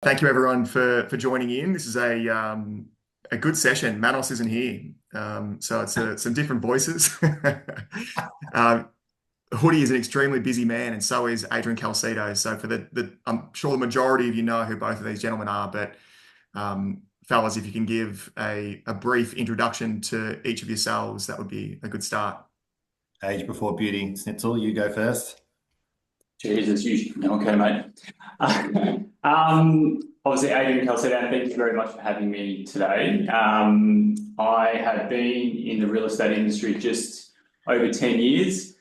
Thank you everyone for joining in. This is a good session. Manos isn't here, so it's some different voices. Hoodie is an extremely busy man, and so is Adrian Calcedo. So for I'm sure the majority of you know who both of these gentlemen are, but fellas, if you can give a brief introduction to each of yourselves, that would be a good start. Age before beauty. Snitzel, you go first. Jesus, okay, mate. Obviously, Adrian Calcedo, thank you very much for having me today. I have been in the real estate industry just over 10 years.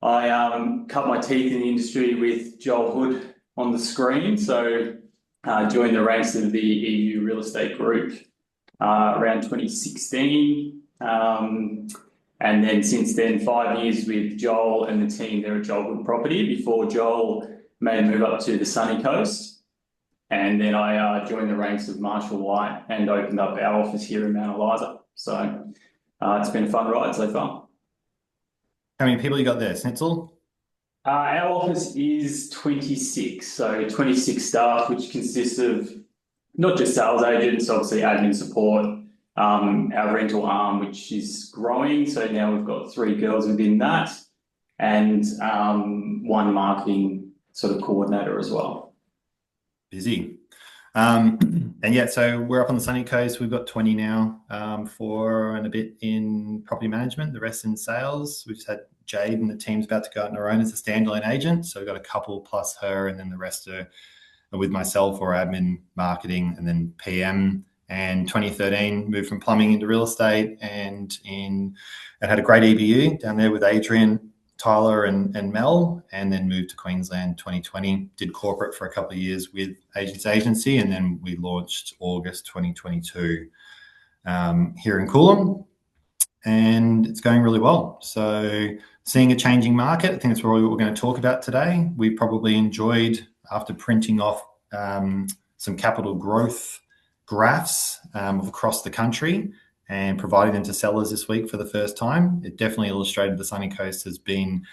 I cut my teeth in the industry with Joel Hood on the screen. So joined the ranks of the Eview real estate group around 2016. And then since then, 5 years with Joel and the team there at Joel Hood Property before Joel made a move up to the sunny coast. And then I joined the ranks of Marshall White and opened up our office here in Mount Eliza. So it's been a fun ride so far. How many people you got there, Snitzel? Our office is 26, so 26 staff, which consists of not just sales agents, obviously admin support, our rental arm, which is growing. So now we've got 3 girls within that and 1 marketing sort of coordinator as well. Busy. And yeah, so we're up on the sunny coast. We've got 20 now, 4 and a bit in property management, the rest in sales. We've just had Jade and the team's about to go out on her own as a standalone agent. So we've got a couple plus her, and then the rest are with myself or admin, marketing, and then PM. And 2013 moved from plumbing into real estate and had a great EBU down there with Adrian, Tyler and Mel, and then moved to Queensland 2020, did corporate for a couple of years with Agents Agency, and then we launched August 2022 here in Coolum, and it's going really well. So seeing a changing market, I think that's probably what we're going to talk about today. We probably enjoyed, after printing off some capital growth graphs across the country and providing them to sellers this week for the first time. It definitely illustrated the sunny coast has been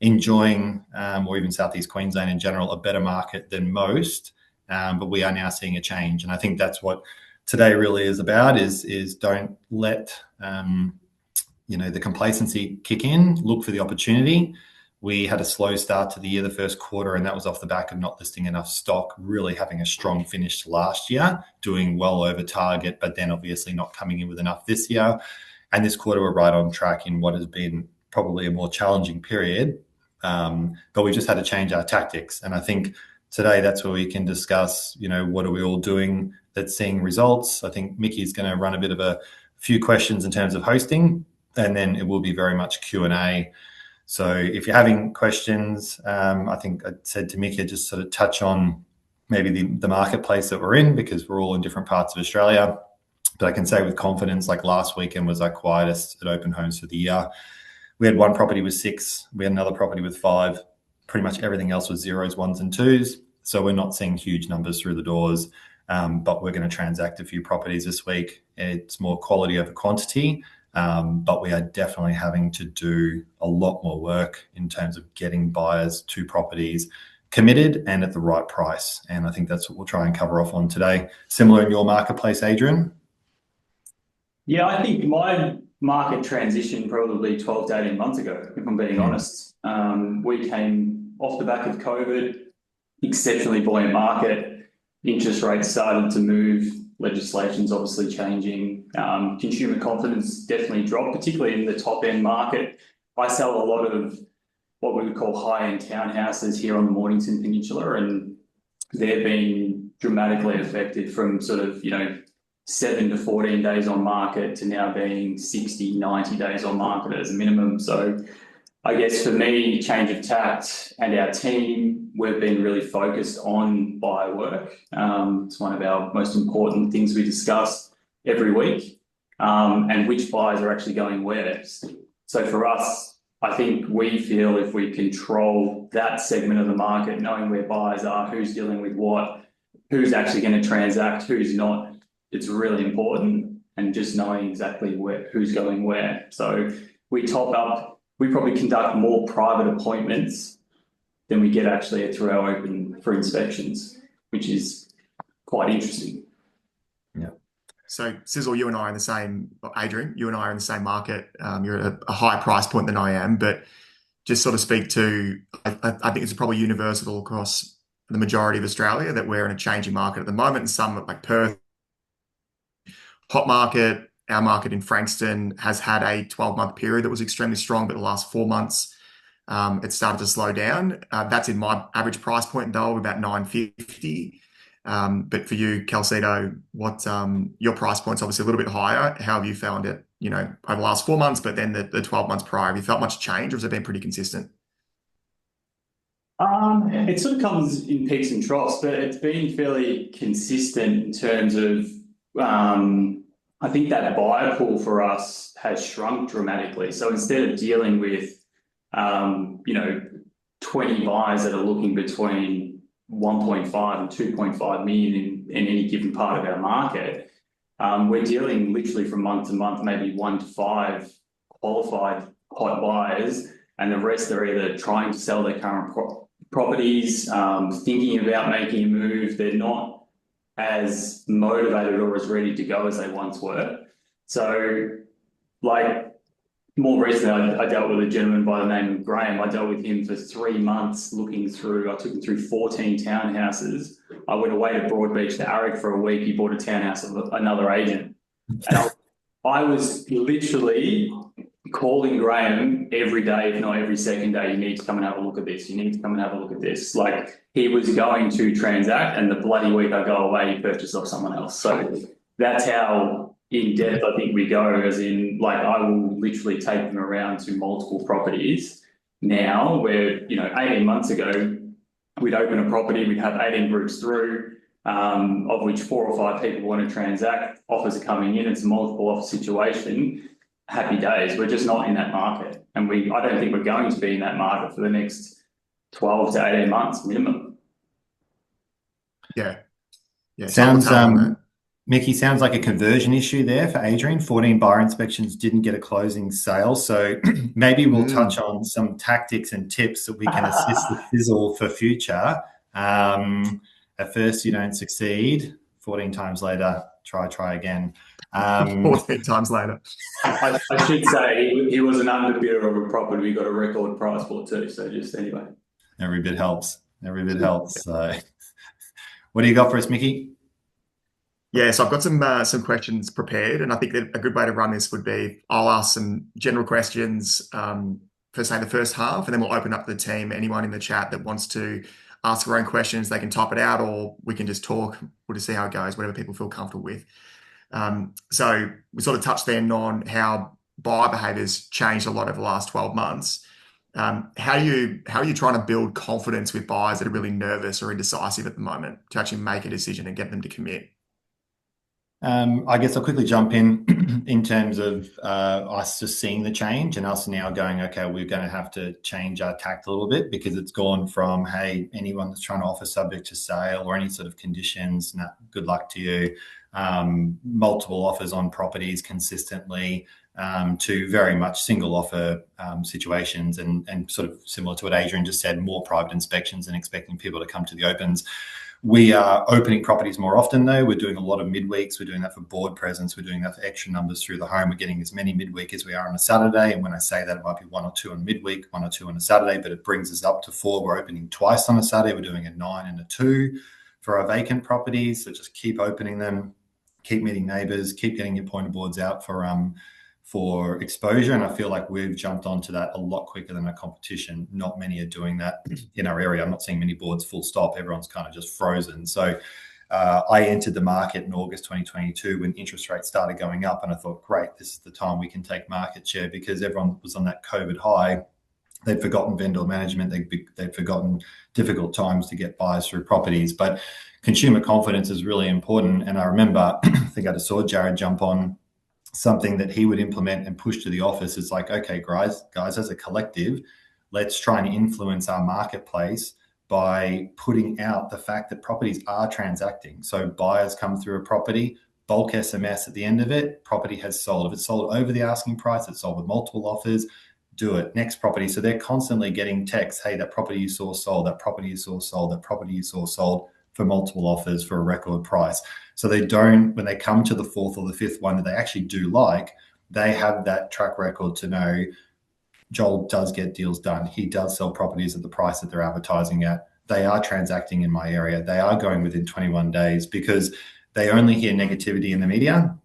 enjoying, or even Southeast Queensland in general, a better market than most. But we are now seeing a change, and I think that's what today really is about. Is don't let the complacency kick in. Look for the opportunity. We had a slow start to the year, the first quarter, and that was off the back of not listing enough stock, really having a strong finish last year, doing well over target, but then obviously not coming in with enough this year. And this quarter, we're right on track in what has been probably a more challenging period. But we just had to change our tactics. And I think today that's where we can discuss, what are we all doing that's seeing results. I think Mickey's going to run a bit of a few questions in terms of hosting, and then it will be very much Q&A. So if you're having questions, I think I said to Mickey, just sort of touch on maybe the marketplace that we're in, because we're all in different parts of Australia. But I can say with confidence, like last weekend was our quietest at open homes for the year. We had 1 property with 6. We had another property with 5. Pretty much everything else was 0s, 1s and 2s. So we're not seeing huge numbers through the doors, but we're going to transact a few properties this week. It's more quality over quantity. But we are definitely having to do a lot more work in terms of getting buyers to properties committed and at the right price. And I think that's what we'll try and cover off on today. Similar in your marketplace, Adrian? Yeah, I think my market transition probably 12 to 18 months ago, if I'm being honest. We came off the back of COVID, exceptionally buoyant market. Interest rates started to move. Legislation's obviously changing. Consumer confidence definitely dropped, particularly in the top end market. I sell a lot of what we would call high-end townhouses here on the Mornington Peninsula, and they're being dramatically affected from sort of, 7 to 14 days on market to now being 60, 90 days on market as a minimum. So I guess for me, change of tact and our team, we've been really focused on buyer work. It's one of our most important things we discuss every week, and which buyers are actually going where. So for us, I think we feel if we control that segment of the market, knowing where buyers are, who's dealing with what, who's actually going to transact, who's not, it's really important, and just knowing exactly who's going where. So we top up. We probably conduct more private appointments than we get actually through our open for inspections, which is quite interesting. Yeah. So Sizzle, you and I are in the same, Adrian, you and I are in the same market. You're at a higher price point than I am, but just sort of speak to, I think it's probably universal across the majority of Australia that we're in a changing market at the moment. And some like Perth, hot market, our market in Frankston has had a 12-month period that was extremely strong, but the last 4 months, it started to slow down. That's in my average price point though, about 950. But for you, Calcedo, what your price point's obviously a little bit higher. How have you found it, over the last 4 months, but then the 12 months prior? Have you felt much change, or has it been pretty consistent? It sort of comes in peaks and troughs, but it's been fairly consistent in terms of, I think that buyer pool for us has shrunk dramatically. So instead of dealing with, 20 buyers that are looking between 1.5 and 2.5 million in any given part of our market, we're dealing literally from month to month, maybe 1 to 5 qualified hot buyers, and the rest are either trying to sell their current properties, thinking about making a move. They're not as motivated or as ready to go as they once were. So, like, more recently, I dealt with a gentleman by the name of Graham. I dealt with him for 3 months I took him through 14 townhouses. I went away to Broadbeach to Arrogh for a week. He bought a townhouse of another agent. And I was literally calling Graham every day, if not every second day. You need to come and have a look at this. You need to come and have a look at this. Like, he was going to transact, and the bloody week I go away, he purchased off someone else. So that's how in depth I think we go, as in, like, I will literally take them around to multiple properties now, where, 18 months ago, we'd open a property, we'd have 18 groups through, of which 4 or 5 people want to transact. Offers are coming in. It's a multiple offer situation. Happy days. We're just not in that market, and I don't think we're going to be in that market for the next 12 to 18 months minimum. Yeah. Sounds Mickey, sounds like a conversion issue there for Adrian. 14 buyer inspections didn't get a closing sale. So maybe we'll touch on some tactics and tips that we can assist the Sizzle for future. At first you don't succeed. 14 times later, try again. 14 times later. I should say he was an underbidder of a property we got a record price for too. So just anyway. Every bit helps. So what do you got for us, Mickey? Yeah, so I've got some questions prepared, and I think that a good way to run this would be I'll ask some general questions for, say, the first half, and then we'll open up to the team. Anyone in the chat that wants to ask their own questions, they can type it out, or we can just talk. We'll just see how it goes, whatever people feel comfortable with. So we sort of touched then on how buyer behaviour's changed a lot over the last 12 months. How are you trying to build confidence with buyers that are really nervous or indecisive at the moment to actually make a decision and get them to commit? I guess I'll quickly jump in terms of us just seeing the change and us now going, okay, we're going to have to change our tact a little bit, because it's gone from, hey, anyone that's trying to offer subject to sale or any sort of conditions, nah, good luck to you, multiple offers on properties consistently, to very much single offer situations, and sort of similar to what Adrian just said, more private inspections and expecting people to come to the opens. We are opening properties more often though. We're doing a lot of midweeks. We're doing that for board presence. We're doing that for extra numbers through the home. We're getting as many midweek as we are on a Saturday. And when I say that, it might be 1 or 2 on midweek, 1 or 2 on a Saturday, but it brings us up to 4. We're opening twice on a Saturday. We're doing a 9 and a 2 for our vacant properties. So just keep opening them, keep meeting neighbours, keep getting your pointer boards out for exposure. And I feel like we've jumped onto that a lot quicker than our competition. Not many are doing that in our area. I'm not seeing many boards full stop. Everyone's kind of just frozen. So I entered the market in August 2022 when interest rates started going up, and I thought, great, this is the time we can take market share, because everyone was on that COVID high. They'd forgotten vendor management. They'd forgotten difficult times to get buyers through properties. But consumer confidence is really important. And I remember, I think I just saw Jared jump on something that he would implement and push to the office. It's like, okay, guys, as a collective, let's try and influence our marketplace by putting out the fact that properties are transacting. So buyers come through a property, bulk SMS at the end of it, property has sold. If it's sold over the asking price, it's sold with multiple offers, do it. Next property. So they're constantly getting texts, hey, that property you saw sold, that property you saw sold, that property you saw sold for multiple offers for a record price. So they don't, when they come to the fourth or the fifth one that they actually do like, they have that track record to know Joel does get deals done. He does sell properties at the price that they're advertising at. They are transacting in my area. They are going within 21 days, because they only hear negativity in the media.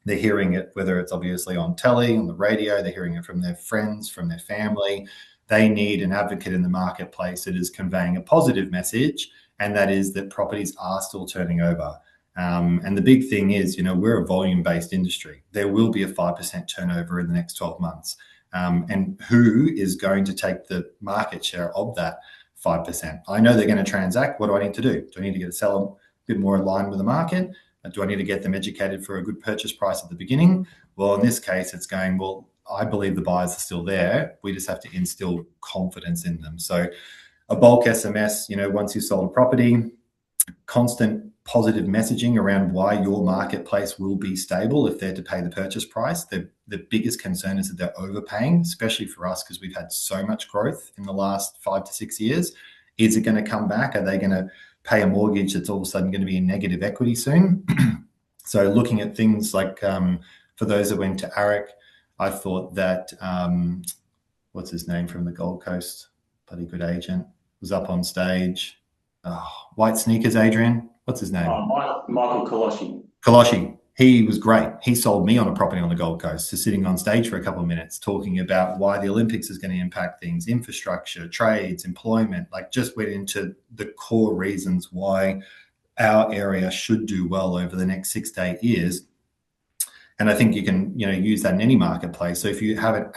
They're hearing it, whether it's obviously on telly, on the radio, they're hearing it from their friends, from their family. They need an advocate in the marketplace that is conveying a positive message, and that is that properties are still turning over. And the big thing is, we're a volume-based industry. There will be a 5% turnover in the next 12 months. And who is going to take the market share of that 5%? I know they're going to transact. What do I need to do? Do I need to get a seller a bit more in line with the market? Do I need to get them educated for a good purchase price at the beginning? Well, in this case, it's going, well, I believe the buyers are still there. We just have to instill confidence in them. So a bulk SMS, once you've sold a property, constant positive messaging around why your marketplace will be stable if they're to pay the purchase price. The biggest concern is that they're overpaying, especially for us, because we've had so much growth in the last 5 to 6 years. Is it going to come back? Are they going to pay a mortgage that's all of a sudden going to be in negative equity soon? So looking at things like, for those that went to ARIC, I thought that, what's his name from the Gold Coast, bloody good agent, was up on stage. White sneakers, Adrian. What's his name? Michael Koloshi. Koloshi. He was great. He sold me on a property on the Gold Coast, to sitting on stage for a couple of minutes talking about why the Olympics is going to impact things, infrastructure, trades, employment, just went into the core reasons why our area should do well over the next 6 to 8 years. And I think you can, use that in any marketplace. So if you haven't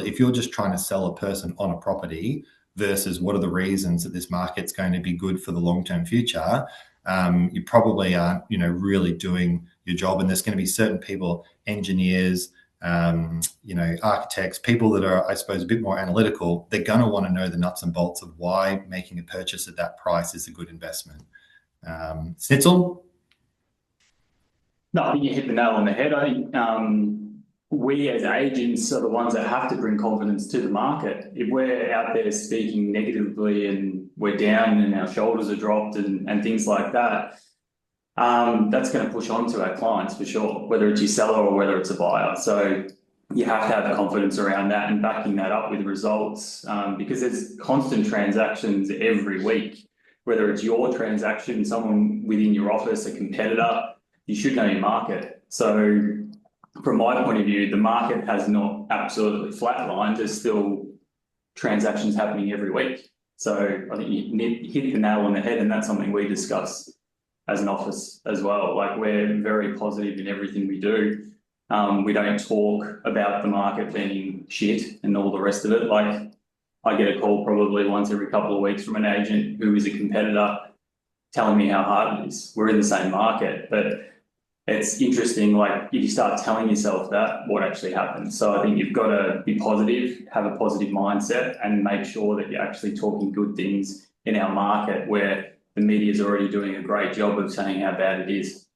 if you're just trying to sell a person on a property versus what are the reasons that this market's going to be good for the long-term future, you probably aren't, really doing your job. And there's going to be certain people, engineers, architects, people that are, I suppose, a bit more analytical. They're going to want to know the nuts and bolts of why making a purchase at that price is a good investment. Snitzel? No, I think you hit the nail on the head. I think we as agents are the ones that have to bring confidence to the market. If we're out there speaking negatively and we're down and our shoulders are dropped and things like that, that's going to push on to our clients for sure, whether it's your seller or whether it's a buyer. So you have to have confidence around that and backing that up with results, because there's constant transactions every week, whether it's your transaction, someone within your office, a competitor. You should know your market. So from my point of view, the market has not absolutely flatlined. There's still transactions happening every week. So I think you hit the nail on the head, and that's something we discuss as an office as well. We're very positive in everything we do. We don't talk about the market being shit and all the rest of it. I get a call probably once every couple of weeks from an agent who is a competitor telling me how hard it is. We're in the same market, but it's interesting, if you start telling yourself that, what actually happens. So I think you've got to be positive, have a positive mindset, and make sure that you're actually talking good things in our market where the media is already doing a great job of saying how bad it is.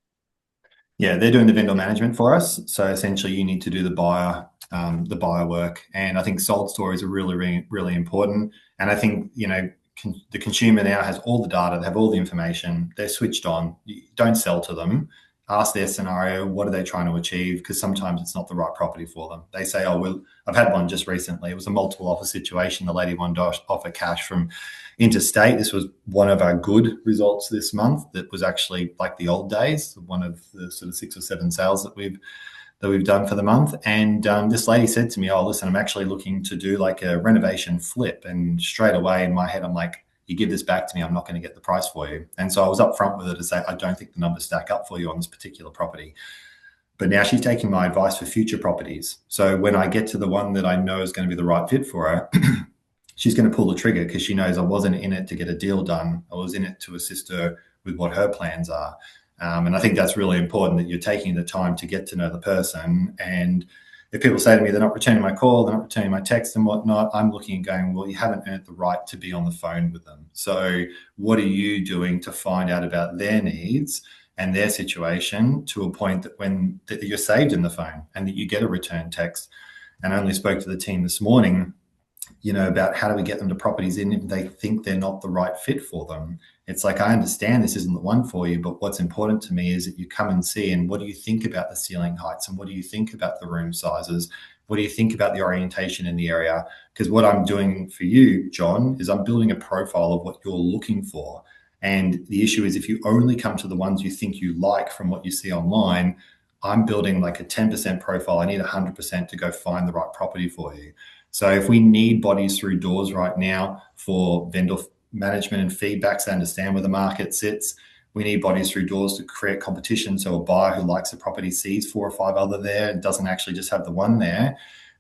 Yeah, they're doing the vendor management for us. So essentially you need to do the buyer work. And I think sold stories are really, really, really important. And I think, the consumer now has all the data, they have all the information, they're switched on. You don't sell to them. Ask their scenario, what are they trying to achieve? Because sometimes it's not the right property for them. They say, I've had one just recently. It was a multiple offer situation. The lady wanted to offer cash from interstate. This was one of our good results this month. That was actually like the old days, one of the sort of 6 or 7 sales that we've done for the month. And this lady said to me, listen, I'm actually looking to do a renovation flip. And straight away in my head, I'm like, you give this back to me, I'm not going to get the price for you. And so I was upfront with her to say, I don't think the numbers stack up for you on this particular property. But now she's taking my advice for future properties. So when I get to the one that I know is going to be the right fit for her, she's going to pull the trigger, because she knows I wasn't in it to get a deal done. I was in it to assist her with what her plans are. And I think that's really important, that you're taking the time to get to know the person. And if people say to me, they're not returning my call, they're not returning my text and whatnot, I'm looking and going, well, you haven't earned the right to be on the phone with them. So what are you doing to find out about their needs and their situation to a point that you're saved in the phone and that you get a return text? And I only spoke to the team this morning. about how do we get them to properties in if they think they're not the right fit for them. It's like, I understand this isn't the one for you, but what's important to me is that you come and see, and what do you think about the ceiling heights, and what do you think about the room sizes? What do you think about the orientation in the area? Because what I'm doing for you, John, is I'm building a profile of what you're looking for. And the issue is, if you only come to the ones you think you like from what you see online, I'm building like a 10% profile. I need 100% to go find the right property for you. So if we need bodies through doors right now for vendor management and feedback to understand where the market sits, we need bodies through doors to create competition. So a buyer who likes a property sees 4 or 5 other there and doesn't actually just have the one there.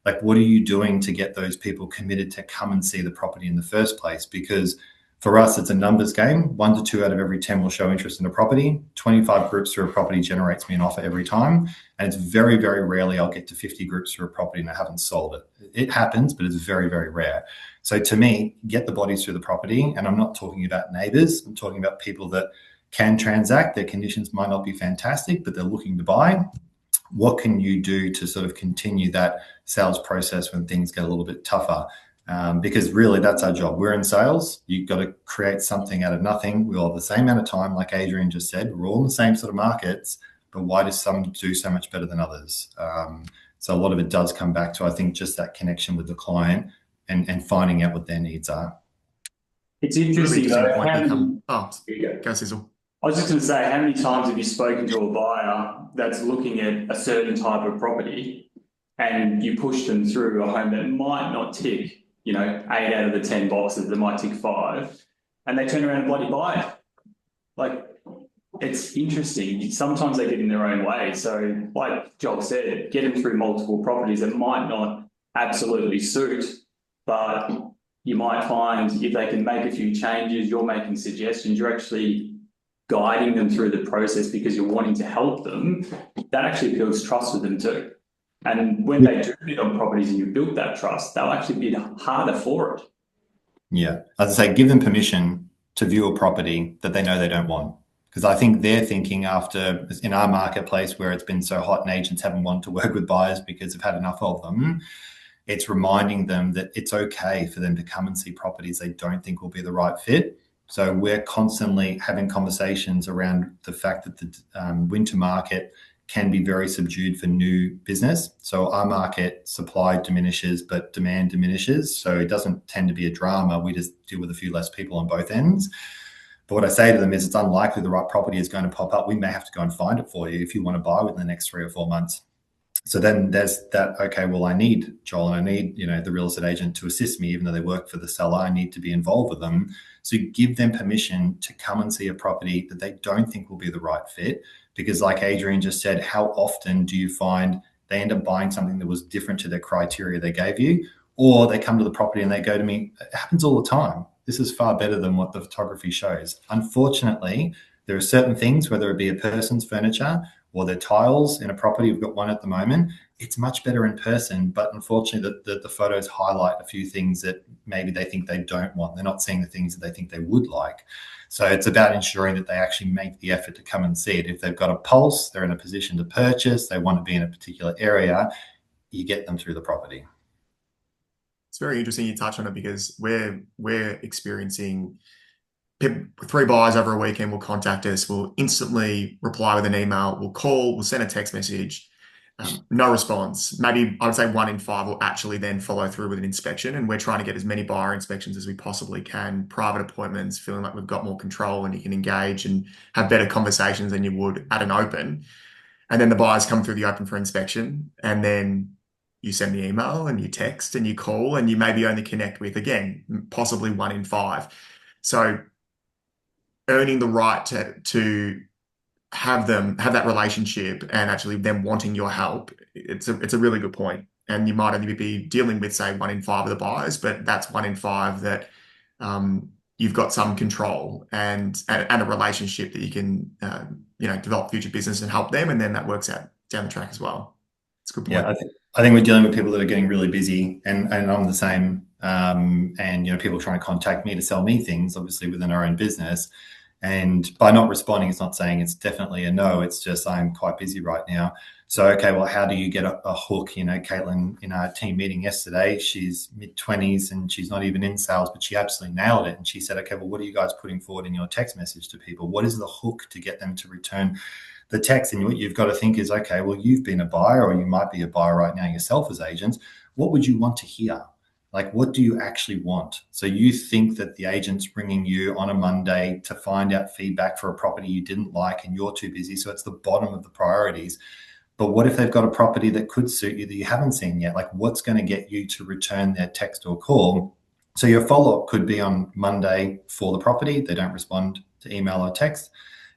Like, what are you doing to get those people committed to come and see the property in the first place? Because for us, it's a numbers game. 1 to 2 out of every 10 will show interest in a property. 25 groups through a property generates me an offer every time. And it's very, very rarely I'll get to 50 groups through a property and I haven't sold it. It happens, but it's very, very rare. So to me, get the bodies through the property. And I'm not talking about neighbours. I'm talking about people that can transact. Their conditions might not be fantastic, but they're looking to buy. What can you do to sort of continue that sales process when things get a little bit tougher? Because really, that's our job. We're in sales. You've got to create something out of nothing. We all have the same amount of time, like Adrian just said. We're all in the same sort of markets, but why do some do so much better than others? So a lot of it does come back to, I think, just that connection with the client and finding out what their needs are. It's interesting, though. Go, Sizzle. I was just going to say, how many times have you spoken to a buyer that's looking at a certain type of property and you push them through a home that might not tick, 8 out of the 10 boxes, that might tick 5, and they turn around and bloody buy it? Like, it's interesting. Sometimes they get in their own way. So like Joel said, get them through multiple properties that might not absolutely suit, but you might find if they can make a few changes, you're making suggestions, you're actually guiding them through the process because you're wanting to help them, that actually builds trust with them too. And when they do bid on properties and you build that trust, they'll actually bid harder for it. Yeah. As I say, give them permission to view a property that they know they don't want. Because I think they're thinking, after, in our marketplace where it's been so hot and agents haven't wanted to work with buyers because they've had enough of them, it's reminding them that it's okay for them to come and see properties they don't think will be the right fit. So we're constantly having conversations around the fact that the winter market can be very subdued for new business. So our market supply diminishes, but demand diminishes. So it doesn't tend to be a drama. We just deal with a few less people on both ends. But what I say to them is, it's unlikely the right property is going to pop up. We may have to go and find it for you if you want to buy within the next 3 or 4 months. So then there's that, okay, well, I need Joel and I need, the real estate agent to assist me, even though they work for the seller. I need to be involved with them. So give them permission to come and see a property that they don't think will be the right fit. Because like Adrian just said, how often do you find they end up buying something that was different to their criteria they gave you? Or they come to the property and they go to me, it happens all the time. This is far better than what the photography shows. Unfortunately, there are certain things, whether it be a person's furniture or their tiles in a property, we've got one at the moment, it's much better in person, but unfortunately the photos highlight a few things that maybe they think they don't want. They're not seeing the things that they think they would like. So it's about ensuring that they actually make the effort to come and see it. If they've got a pulse, they're in a position to purchase, they want to be in a particular area, you get them through the property. It's very interesting you touch on it, because we're experiencing 3 buyers over a weekend will contact us, will instantly reply with an email, we'll call, we'll send a text message, no response. Maybe I would say 1 in 5 will actually then follow through with an inspection, and we're trying to get as many buyer inspections as we possibly can, private appointments, feeling like we've got more control and you can engage and have better conversations than you would at an open. And then the buyers come through the open for inspection, and then you send the email and you text and you call, and you maybe only connect with, again, possibly 1 in 5. So earning the right to have that relationship and actually them wanting your help, it's a really good point. And you might only be dealing with, say, 1 in 5 of the buyers, but that's 1 in 5 that you've got some control and a relationship that you can develop future business and help them, and then that works out down the track as well. It's a good point. Yeah, I think we're dealing with people that are getting really busy, and I'm the same. And people trying to contact me to sell me things, obviously within our own business. And by not responding, it's not saying it's definitely a no. It's just, I'm quite busy right now. So, okay, well, how do you get a hook? You know, Caitlin, in our team meeting yesterday, she's mid-20s and she's not even in sales, but she absolutely nailed it. And she said, okay, well, what are you guys putting forward in your text message to people? What is the hook to get them to return the text? And what you've got to think is, okay, well, you've been a buyer, or you might be a buyer right now yourself as agents. What would you want to hear? Like, what do you actually want? So you think that the agent's bringing you on a Monday to find out feedback for a property you didn't like and you're too busy, so it's the bottom of the priorities. But what if they've got a property that could suit you that you haven't seen yet? Like, what's going to get you to return their text or call? So your follow-up could be on Monday for the property. They don't respond to email or text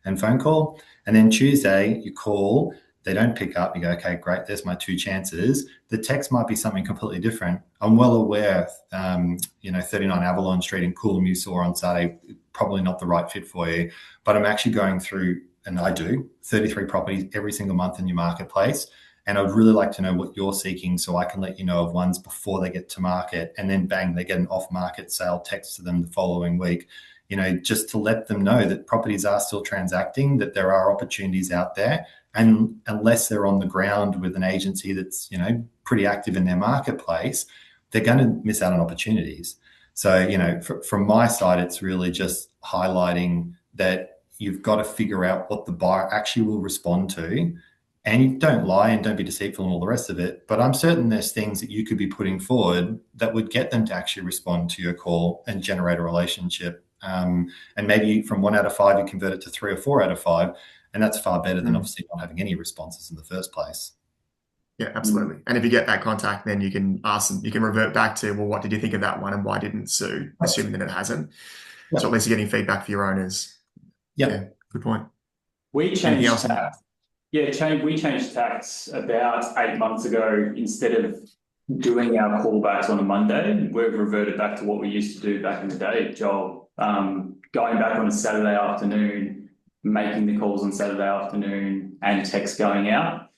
and phone call. And then Tuesday, you call, they don't pick up. You go, okay, great, there's my 2 chances. The text might be something completely different. I'm well aware, 39 Avalon Street in Coolum you saw on Saturday, probably not the right fit for you. But I'm actually going through, and I do, 33 properties every single month in your marketplace. And I'd really like to know what you're seeking, so I can let you know of ones before they get to market. And then bang, they get an off-market sale text to them the following week. You know, just to let them know that properties are still transacting, that there are opportunities out there. And unless they're on the ground with an agency that's, you know, pretty active in their marketplace, they're going to miss out on opportunities. So, you know, from my side, it's really just highlighting that you've got to figure out what the buyer actually will respond to. And you don't lie and don't be deceitful and all the rest of it. But I'm certain there's things that you could be putting forward that would get them to actually respond to your call and generate a relationship. And maybe from 1 out of 5, you convert it to 3 or 4 out of 5. And that's far better than obviously not having any responses in the first place. Yeah, absolutely. And if you get that contact, then you can ask them, you can revert back to, well, what did you think of that one and why didn't it suit, assuming that it hasn't. Yep. So at least you're getting feedback for your owners. Yep. Yeah, good point. We changed tax. We changed tax about 8 months ago. Instead of doing our callbacks on a Monday, we've reverted back to what we used to do back in the day, Joel. Going back on a Saturday afternoon, making the calls on Saturday afternoon and text going out.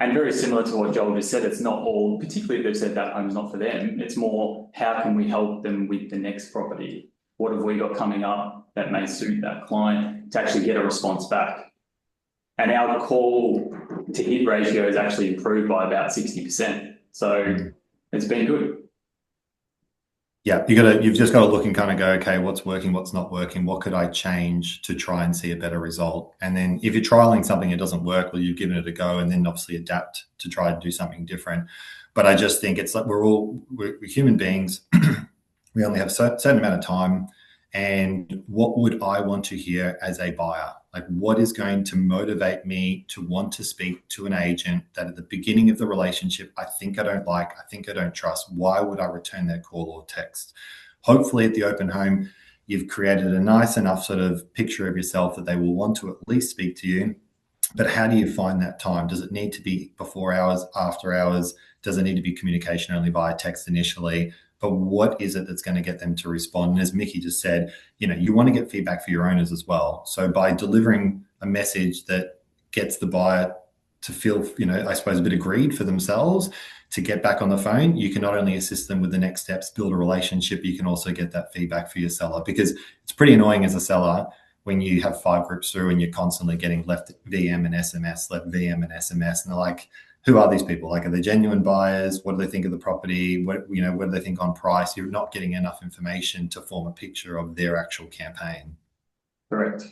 And very similar to what Joel just said, it's not all, particularly if they've said that home's not for them, it's more how can we help them with the next property? What have we got coming up that may suit that client to actually get a response back? And our call to hit ratio has actually improved by about 60%. So it's been good. Yeah, you've just got to look and kind of go, okay, what's working, what's not working, what could I change to try and see a better result? And then if you're trialing something that doesn't work, well, you've given it a go, and then obviously adapt to try and do something different. But I just think it's like we're human beings. We only have a certain amount of time. And what would I want to hear as a buyer? Like, what is going to motivate me to want to speak to an agent that at the beginning of the relationship, I think I don't like, I think I don't trust? Why would I return their call or text? Hopefully at the open home, you've created a nice enough sort of picture of yourself that they will want to at least speak to you. But how do you find that time? Does it need to be before hours, after hours? Does it need to be communication only via text initially? But what is it that's going to get them to respond? And as Mickey just said, you know, you want to get feedback for your owners as well. So by delivering a message that gets the buyer to feel, you know, I suppose a bit aggrieved for themselves to get back on the phone, you can not only assist them with the next steps, build a relationship, you can also get that feedback for your seller, because it's pretty annoying as a seller when you have 5 groups through and you're constantly getting left VM and SMS, left VM and SMS, and they're like, who are these people? Like, are they genuine buyers? What do they think of the property? What do they think on price? You're not getting enough information to form a picture of their actual campaign. Correct.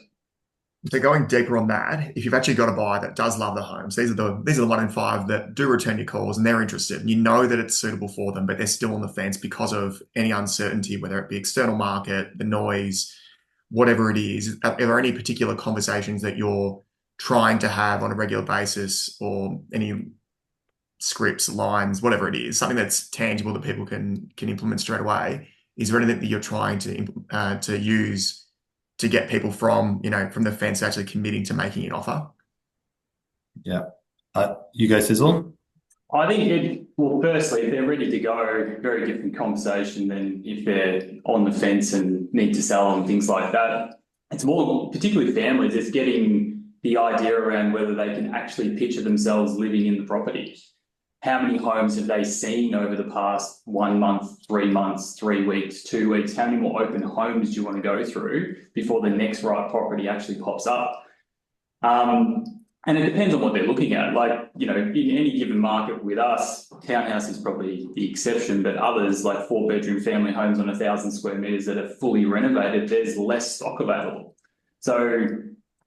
So going deeper on that, if you've actually got a buyer that does love the homes, these are the 1 in 5 that do return your calls and they're interested, and you know that it's suitable for them, but they're still on the fence because of any uncertainty, whether it be external market, the noise, whatever it is. Are there any particular conversations that you're trying to have on a regular basis, or any scripts, lines, whatever it is, something that's tangible that people can implement straight away? Is there anything that you're trying to use to get people from the fence actually committing to making an offer? Yeah. You go, Sizzle. I think firstly, if they're ready to go, very different conversation than if they're on the fence and need to sell and things like that. It's more, particularly families, it's getting the idea around whether they can actually picture themselves living in the property. how many homes have they seen over the past 1 month, 3 months, 3 weeks, 2 weeks? How many more open homes do you want to go through before the next right property actually pops up? And it depends on what they're looking at. Like, you know, in any given market with us, townhouse is probably the exception, but others like 4-bedroom family homes on 1,000 square meters that are fully renovated, there's less stock available. So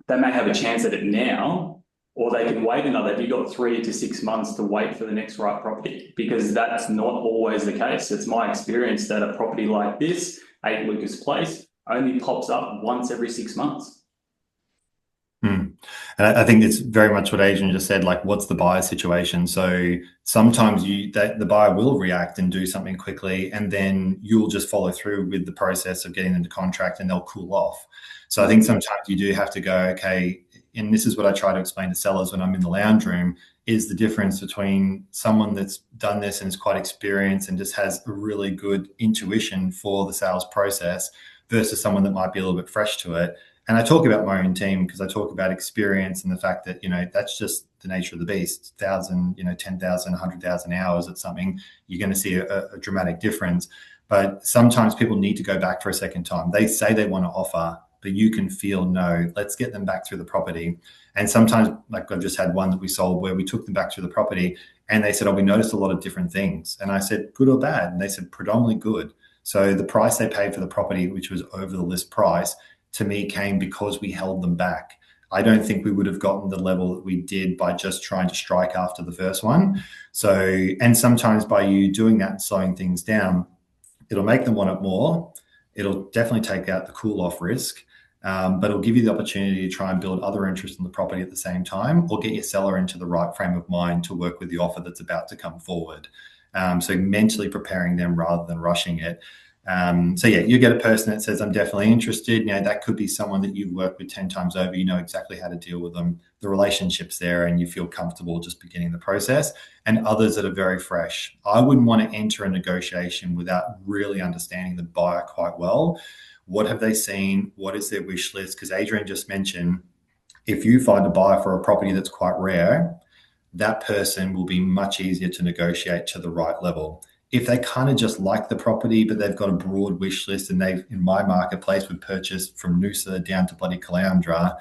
they may have a chance at it now, or they can wait another. You've got 3 to 6 months to wait for the next right property, because that's not always the case. It's my experience that a property like this, 8 Lucas Place, only pops up once every 6 months. And I think it's very much what Adrian just said, like, what's the buyer situation? So sometimes the buyer will react and do something quickly, and then you'll just follow through with the process of getting them to contract, and they'll cool off. So I think sometimes you do have to go, okay, and this is what I try to explain to sellers when I'm in the lounge room, is the difference between someone that's done this and is quite experienced and just has a really good intuition for the sales process versus someone that might be a little bit fresh to it. And I talk about my own team because I talk about experience and the fact that, you know, that's just the nature of the beast. 1,000, 10,000, 100,000 hours at something, you're going to see a dramatic difference. But sometimes people need to go back for a second time. They say they want to offer, but you can feel, no, let's get them back through the property. And sometimes, like I've just had one that we sold where we took them back through the property and they said, oh, we noticed a lot of different things. And I said, good or bad? And they said, predominantly good. So the price they paid for the property, which was over the list price, to me came because we held them back. I don't think we would have gotten the level that we did by just trying to strike after the first one. So, and sometimes by you doing that and slowing things down, it'll make them want it more. It'll definitely take out the cool off risk, but it'll give you the opportunity to try and build other interest in the property at the same time, or get your seller into the right frame of mind to work with the offer that's about to come forward. So mentally preparing them rather than rushing it. So yeah, you get a person that says, I'm definitely interested. That could be someone that you've worked with 10 times over. You know exactly how to deal with them. The relationship's there and you feel comfortable just beginning the process. And others that are very fresh. I wouldn't want to enter a negotiation without really understanding the buyer quite well. What have they seen? What is their wish list? Because Adrian just mentioned, if you find a buyer for a property that's quite rare, that person will be much easier to negotiate to the right level. If they kind of just like the property, but they've got a broad wish list and they've, in my marketplace, would purchase from Noosa down to bloody Caloundra,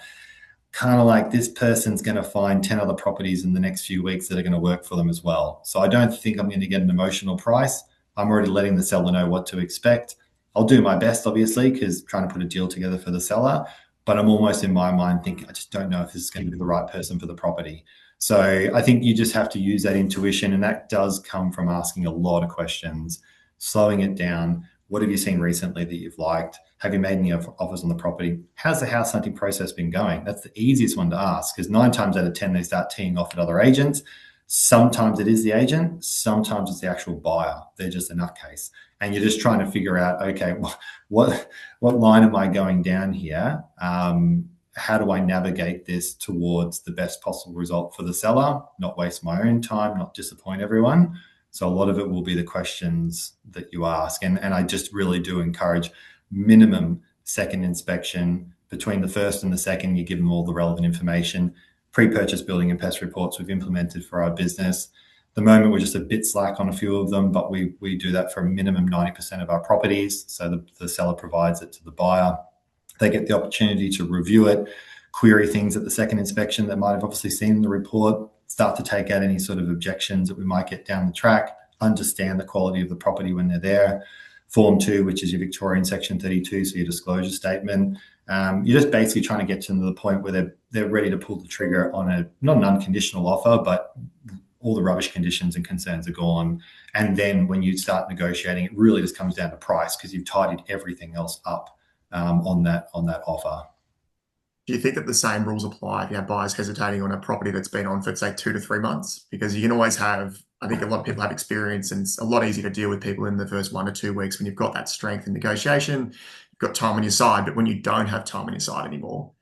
kind of like this person's going to find 10 other properties in the next few weeks that are going to work for them as well. So I don't think I'm going to get an emotional price. I'm already letting the seller know what to expect. I'll do my best, obviously, because trying to put a deal together for the seller, but I'm almost in my mind thinking, I just don't know if this is going to be the right person for the property. So I think you just have to use that intuition, and that does come from asking a lot of questions, slowing it down. What have you seen recently that you've liked? Have you made any offers on the property? How's the house hunting process been going? That's the easiest one to ask, because 9 times out of 10, they start teeing off at other agents. Sometimes it is the agent, sometimes it's the actual buyer. They're just a nutcase. And you're just trying to figure out, okay, what line am I going down here? How do I navigate this towards the best possible result for the seller, not waste my own time, not disappoint everyone? So a lot of it will be the questions that you ask. And I just really do encourage minimum second inspection. Between the first and the second, you give them all the relevant information. Pre-purchase building and pest reports we've implemented for our business. At the moment, we're just a bit slack on a few of them, but we do that for a minimum 90% of our properties. So the seller provides it to the buyer. They get the opportunity to review it, query things at the second inspection that might have obviously seen in the report, start to take out any sort of objections that we might get down the track, understand the quality of the property when they're there. Form 2, which is your Victorian Section 32, so your disclosure statement. You're just basically trying to get to the point where they're ready to pull the trigger on not an unconditional offer, but all the rubbish conditions and concerns are gone. And then when you start negotiating, it really just comes down to price, because you've tidied everything else up on that offer. Do you think that the same rules apply if you have buyers hesitating on a property that's been on for, say, 2 to 3 months? Because you can always have, I think a lot of people have experience, and it's a lot easier to deal with people in the first 1 to 2 weeks when you've got that strength in negotiation, you've got time on your side. But when you don't have time on your side anymore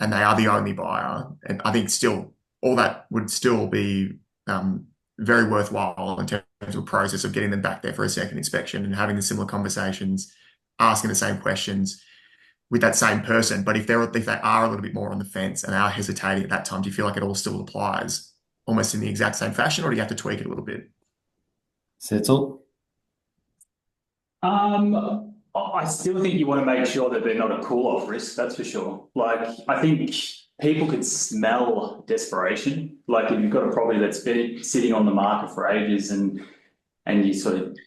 and they are the only buyer, and I think still all that would still be very worthwhile in terms of a process of getting them back there for a second inspection and having the similar conversations, asking the same questions with that same person. But if they are a little bit more on the fence and are hesitating at that time, do you feel like it all still applies? almost in the exact same fashion, or do you have to tweak it a little bit? Settle. I still think you want to make sure that they're not a cool-off risk, that's for sure. Like, I think people could smell desperation. Like, if you've got a property that's been sitting on the market for ages and you sort of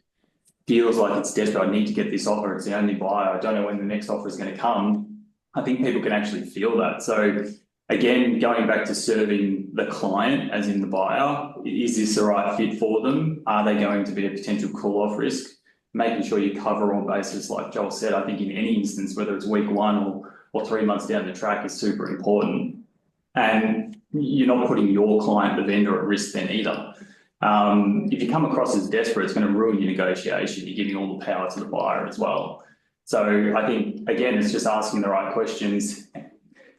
feels like it's desperate, I need to get this offer, it's the only buyer, I don't know when the next offer is going to come. I think people can actually feel that. So again, going back to serving the client, as in the buyer, is this the right fit for them? Are they going to be a potential cool-off risk? Making sure you cover all bases, like Joel said, I think in any instance, whether it's week 1 or 3 months down the track, is super important. And you're not putting your client, the vendor, at risk then either. If you come across as desperate, it's going to ruin your negotiation. You're giving all the power to the buyer as well. So I think, again, it's just asking the right questions.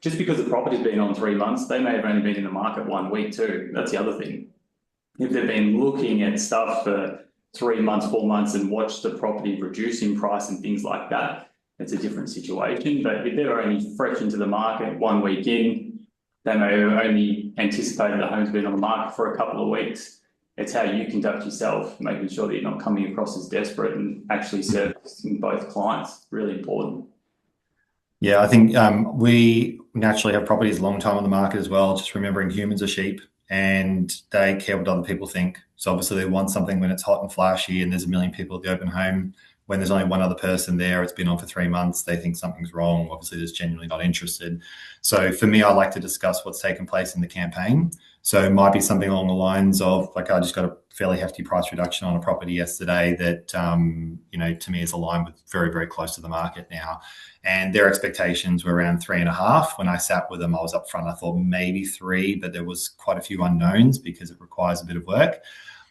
Just because the property's been on 3 months, they may have only been in the market 1 week too. That's the other thing. If they've been looking at stuff for 3 months, 4 months, and watch the property reduce in price and things like that, it's a different situation. But if they're only fresh into the market 1 week in, they may have only anticipated the home's been on the market for a couple of weeks. It's how you conduct yourself, making sure that you're not coming across as desperate and actually servicing both clients. Really important. Yeah, I think we naturally have properties a long time on the market as well, just remembering humans are sheep and they care what other people think. So obviously they want something when it's hot and flashy and there's a million people at the open home. When there's only one other person there, it's been on for 3 months, they think something's wrong. Obviously, they're just genuinely not interested. So for me, I like to discuss what's taken place in the campaign. So it might be something along the lines of, like, I just got a fairly hefty price reduction on a property yesterday that, to me is aligned with very, very close to the market now. And their expectations were around 3.5. When I sat with them, I was up front. I thought maybe 3, but there was quite a few unknowns because it requires a bit of work.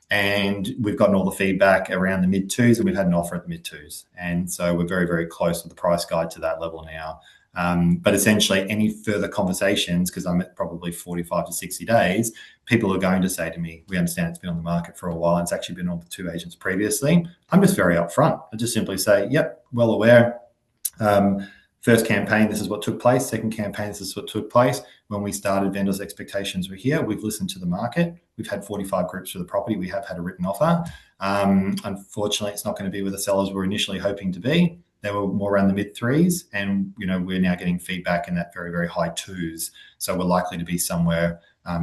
And we've gotten all the feedback around the mid-2s, and we've had an offer at the mid-2s. And so we're very, very close with the price guide to that level now. But essentially, any further conversations, because I'm at probably 45 to 60 days, people are going to say to me, we understand it's been on the market for a while. And it's actually been on with 2 agents previously. I'm just very upfront. I just simply say, yep, well aware. First campaign, this is what took place. Second campaign, this is what took place. When we started, vendors' expectations were here. We've listened to the market. We've had 45 groups for the property. We have had a written offer. Unfortunately, it's not going to be where the sellers were initially hoping to be. They were more around the mid-3s, and we're now getting feedback in that very, very high 2s. So we're likely to be somewhere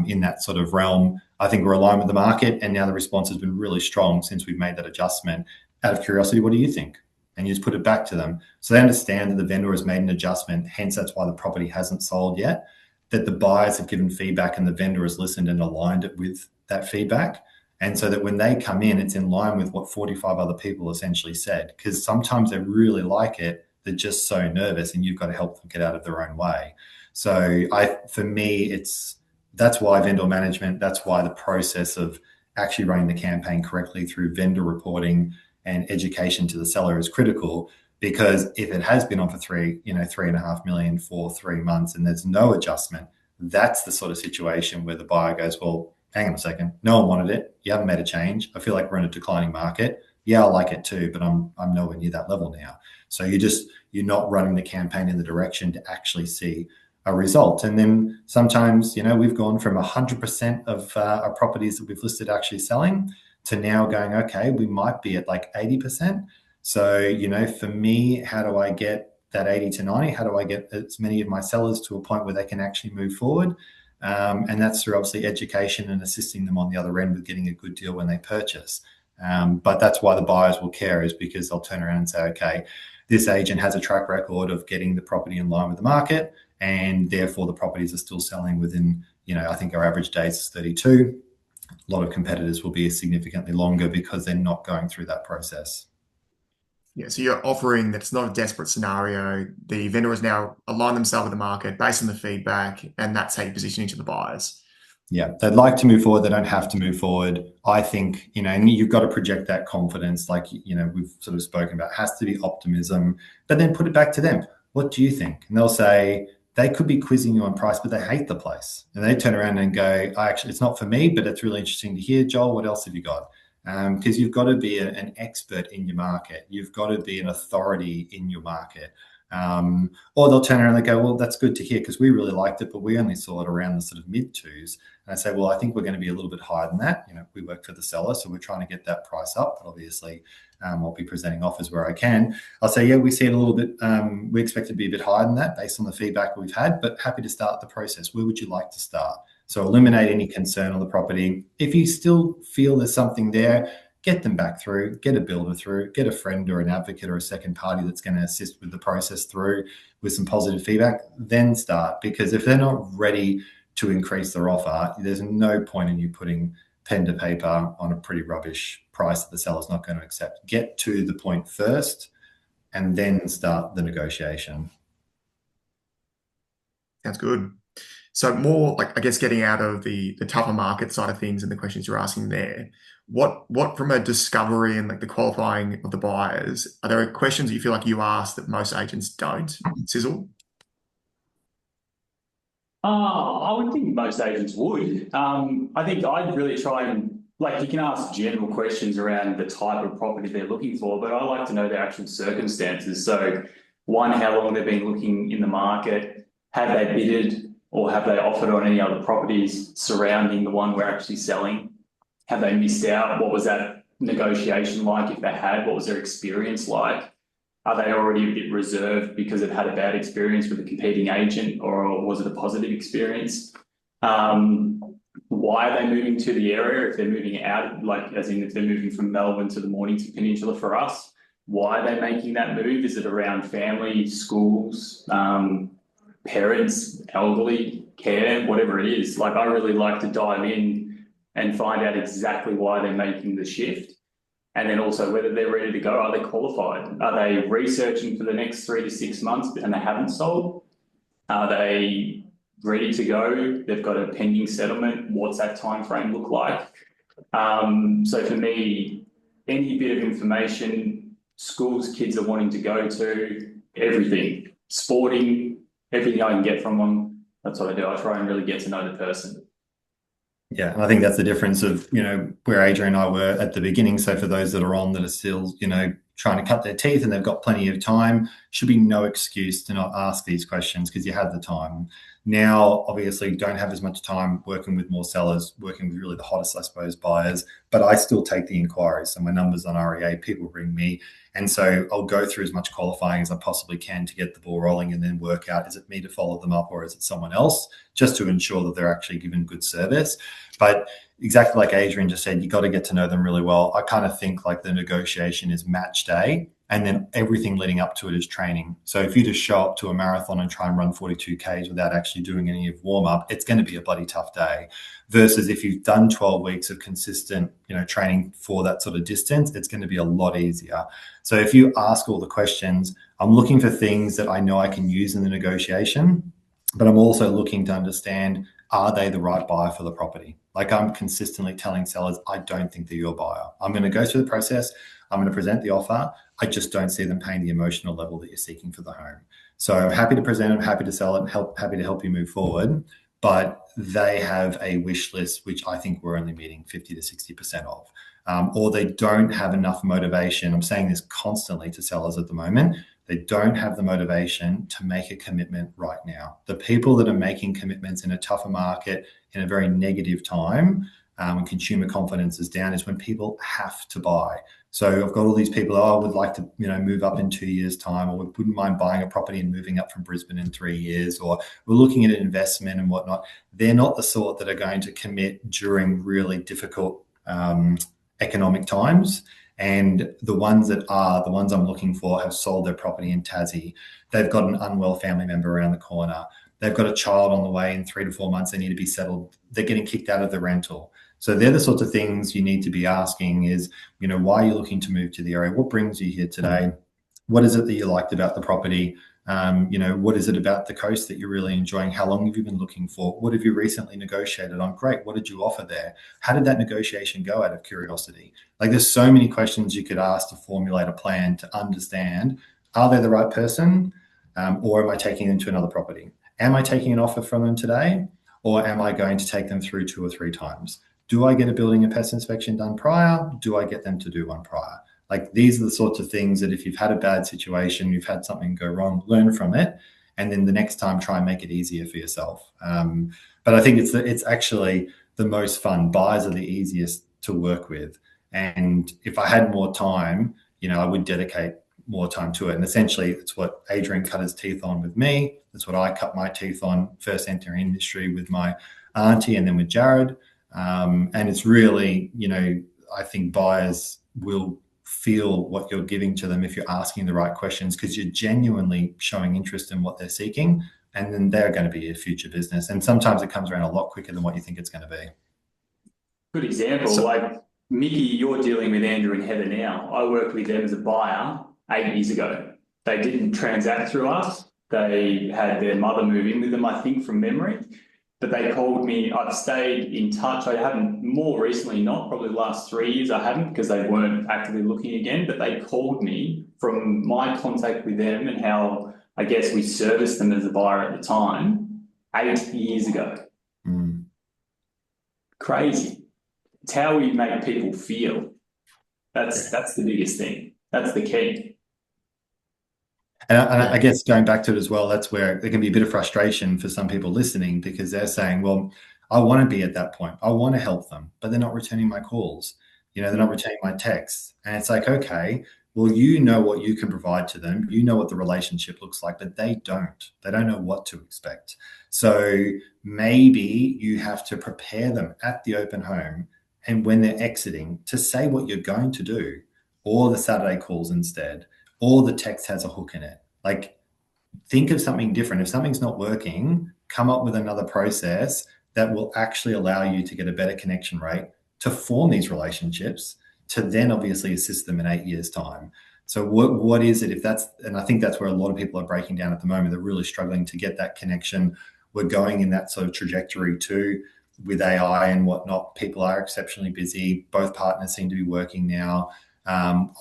in that sort of realm. I think we're aligned with the market, and now the response has been really strong since we've made that adjustment. Out of curiosity, what do you think? And you just put it back to them. So they understand that the vendor has made an adjustment, hence that's why the property hasn't sold yet, that the buyers have given feedback and the vendor has listened and aligned it with that feedback. And so that when they come in, it's in line with what 45 other people essentially said, because sometimes they really like it. They're just so nervous and you've got to help them get out of their own way. So for me, that's why vendor management, that's why the process of actually running the campaign correctly through vendor reporting and education to the seller is critical, because if it has been on for 3.5 million for 3 months and there's no adjustment, that's the sort of situation where the buyer goes, well, hang on a second, no one wanted it. You haven't made a change. I feel like we're in a declining market. Yeah, I like it too, but I'm nowhere near that level now. So you're not running the campaign in the direction to actually see a result. And then sometimes, we've gone from 100% of our properties that we've listed actually selling to now going, okay, we might be at like 80%. So, for me, how do I get that 80 to 90? How do I get as many of my sellers to a point where they can actually move forward? And that's through obviously education and assisting them on the other end with getting a good deal when they purchase. But that's why the buyers will care, is because they'll turn around and say, okay, this agent has a track record of getting the property in line with the market, and therefore the properties are still selling within, I think our average days is 32. A lot of competitors will be significantly longer because they're not going through that process. Yeah, so you're offering that it's not a desperate scenario. The vendor has now aligned themselves with the market based on the feedback, and that's how you're positioning to the buyers. Yeah, they'd like to move forward. They don't have to move forward. I think, and you've got to project that confidence, like, we've sort of spoken about, has to be optimism, but then put it back to them. What do you think? And they'll say, they could be quizzing you on price, but they hate the place. And they turn around and go, actually, it's not for me, but it's really interesting to hear. Joel, what else have you got? Because you've got to be an expert in your market. You've got to be an authority in your market. Or they'll turn around and they go, well, that's good to hear because we really liked it, but we only saw it around the sort of mid twos. And I say, well, I think we're going to be a little bit higher than that. We work for the seller, so we're trying to get that price up. But obviously, I'll be presenting offers where I can. I'll say, yeah, we see it a little bit. We expect it to be a bit higher than that based on the feedback we've had, but happy to start the process. Where would you like to start? So eliminate any concern on the property. If you still feel there's something there, get them back through, get a builder through, get a friend or an advocate or a second party that's going to assist with the process through with some positive feedback, then start. Because if they're not ready to increase their offer, there's no point in you putting pen to paper on a pretty rubbish price that the seller's not going to accept. Get to the point first and then start the negotiation. Sounds good. So more like, I guess, getting out of the tougher market side of things and the questions you're asking there, what from a discovery and like the qualifying of the buyers, are there questions that you feel like you ask that most agents don't, Sizzle? I would think most agents would. I think I'd really try and, like, you can ask general questions around the type of property they're looking for, but I like to know their actual circumstances. So, one, how long they've been looking in the market, have they bidded or have they offered on any other properties surrounding the one we're actually selling? Have they missed out? What was that negotiation like if they had? What was their experience like? Are they already a bit reserved because they've had a bad experience with a competing agent, or was it a positive experience? Why are they moving to the area? If they're moving out, like as in if they're moving from Melbourne to the Mornington Peninsula for us, why are they making that move? Is it around family, schools, parents, elderly care, whatever it is? Like, I really like to dive in and find out exactly why they're making the shift. And then also whether they're ready to go. Are they qualified? Are they researching for the next 3 to 6 months and they haven't sold? Are they ready to go? They've got a pending settlement. What's that time frame look like? So for me, any bit of information, schools kids are wanting to go to, everything, sporting, everything I can get from them. That's what I do. I try and really get to know the person. Yeah, and I think that's the difference of, where Adrian and I were at the beginning. So for those that are on that are still, trying to cut their teeth and they've got plenty of time, should be no excuse to not ask these questions because you had the time. Now, obviously, don't have as much time working with more sellers, working with really the hottest, I suppose, buyers, but I still take the inquiries. So my numbers on REA, people ring me. And so I'll go through as much qualifying as I possibly can to get the ball rolling and then work out, is it me to follow them up or is it someone else, just to ensure that they're actually given good service. But exactly like Adrian just said, you got to get to know them really well. I kind of think like the negotiation is match day and then everything leading up to it is training. So if you just show up to a marathon and try and run 42 Ks without actually doing any of warm up, it's going to be a bloody tough day. Versus if you've done 12 weeks of consistent, training for that sort of distance, it's going to be a lot easier. So if you ask all the questions, I'm looking for things that I know I can use in the negotiation, but I'm also looking to understand, are they the right buyer for the property? Like I'm consistently telling sellers, I don't think they're your buyer. I'm going to go through the process. I'm going to present the offer. I just don't see them paying the emotional level that you're seeking for the home. So I'm happy to present it, happy to sell it, and happy to help you move forward. But they have a wish list, which I think we're only meeting 50 to 60% of. Or they don't have enough motivation. I'm saying this constantly to sellers at the moment. They don't have the motivation to make a commitment right now. The people that are making commitments in a tougher market, in a very negative time, when consumer confidence is down, is when people have to buy. So I've got all these people, I would like to, move up in 2 years' time, or we wouldn't mind buying a property and moving up from Brisbane in 3 years, or we're looking at an investment and whatnot. They're not the sort that are going to commit during really difficult economic times. And the ones that are, the ones I'm looking for, have sold their property in Tassie. They've got an unwell family member around the corner. They've got a child on the way in 3 to 4 months. They need to be settled. They're getting kicked out of the rental. So they're the sorts of things you need to be asking is, why are you looking to move to the area? What brings you here today? What is it that you liked about the property? What is it about the coast that you're really enjoying? How long have you been looking for? What have you recently negotiated on? Great. What did you offer there? How did that negotiation go, out of curiosity? Like, there's so many questions you could ask to formulate a plan to understand, are they the right person? Or am I taking them to another property? Am I taking an offer from them today? Or am I going to take them through 2 or 3 times? Do I get a building and pest inspection done prior? Do I get them to do one prior? Like, these are the sorts of things that if you've had a bad situation, you've had something go wrong, learn from it, and then the next time try and make it easier for yourself. But I think it's actually the most fun. Buyers are the easiest to work with. And if I had more time, I would dedicate more time to it. And essentially, it's what Adrian cut his teeth on with me. That's what I cut my teeth on first entering industry with my auntie and then with Jared. And it's really, I think buyers will feel what you're giving to them if you're asking the right questions, because you're genuinely showing interest in what they're seeking, and then they're going to be a future business. And sometimes it comes around a lot quicker than what you think it's going to be. Good example, like Mickey, you're dealing with Andrew and Heather now. I worked with them as a buyer 8 years ago. They didn't transact through us. They had their mother move in with them, I think, from memory. But they called me. I've stayed in touch. I haven't, more recently not, probably the last 3 years I haven't, because they weren't actively looking again. But they called me from my contact with them and how, I guess, we serviced them as a buyer at the time 8 years ago. Crazy. It's how we make people feel. That's the biggest thing. That's the key. And I guess going back to it as well, that's where there can be a bit of frustration for some people listening, because they're saying, well, I want to be at that point. I want to help them, but they're not returning my calls. They're not returning my texts. And it's like, okay, well, you know what you can provide to them. You know what the relationship looks like, but they don't. They don't know what to expect. So maybe you have to prepare them at the open home and when they're exiting to say what you're going to do, or the Saturday calls instead, or the text has a hook in it. Like, think of something different. If something's not working, come up with another process that will actually allow you to get a better connection rate, to form these relationships, to then obviously assist them in 8 years' time. So what is it, if that's, and I think that's where a lot of people are breaking down at the moment. They're really struggling to get that connection. We're going in that sort of trajectory too with AI and whatnot. People are exceptionally busy. Both partners seem to be working now.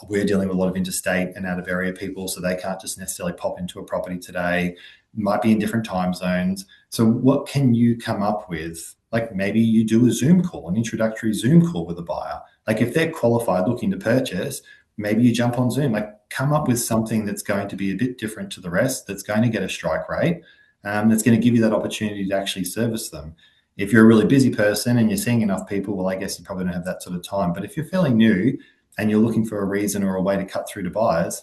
We're dealing with a lot of interstate and out of area people, so they can't just necessarily pop into a property today, might be in different time zones. So what can you come up with? Like, maybe you do a Zoom call, an introductory Zoom call with a buyer. Like, if they're qualified looking to purchase, maybe you jump on Zoom. Like, come up with something that's going to be a bit different to the rest, that's going to get a strike rate, that's going to give you that opportunity to actually service them. If you're a really busy person and you're seeing enough people, well, I guess you probably don't have that sort of time. But if you're fairly new and you're looking for a reason or a way to cut through to buyers,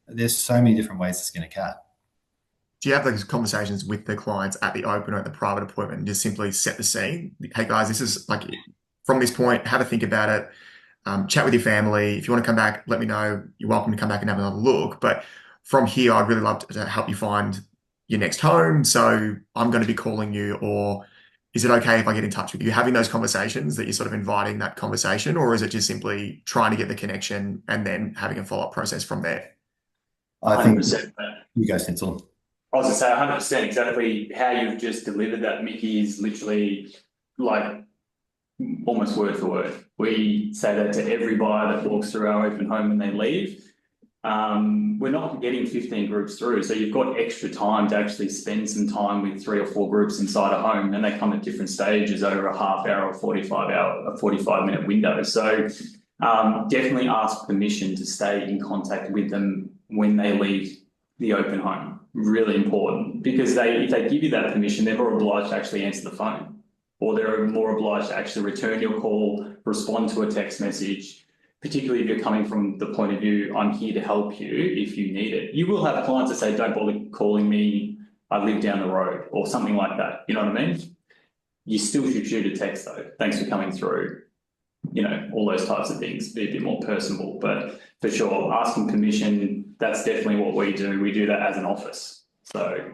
there's so many different ways to skin a cat. Do you have those conversations with the clients at the open or at the private appointment and just simply set the scene? Hey guys, this is like, from this point, have a think about it. Chat with your family. If you want to come back, let me know. You're welcome to come back and have another look. But from here, I'd really love to help you find your next home. So I'm going to be calling you, or is it okay if I get in touch with you? Having those conversations, that you're sort of inviting that conversation, or is it just simply trying to get the connection and then having a follow-up process from there? I think 100%. You go, Stencil. I was going to say 100%, exactly how you've just delivered that, Mickey, is literally like almost word for word. We say that to every buyer that walks through our open home when they leave. We're not getting 15 groups through, so you've got extra time to actually spend some time with 3 or 4 groups inside a home, and they come at different stages over a half hour or 45-minute window. So definitely ask permission to stay in contact with them when they leave the open home. Really important, because if they give you that permission, they're more obliged to actually answer the phone, or they're more obliged to actually return your call, respond to a text message, particularly if you're coming from the point of view, I'm here to help you if you need it. You will have clients that say, don't bother calling me, I live down the road, or something like that. You know what I mean? You still should shoot a text though. Thanks for coming through. All those types of things, be a bit more personable. But for sure, asking permission, that's definitely what we do. We do that as an office. So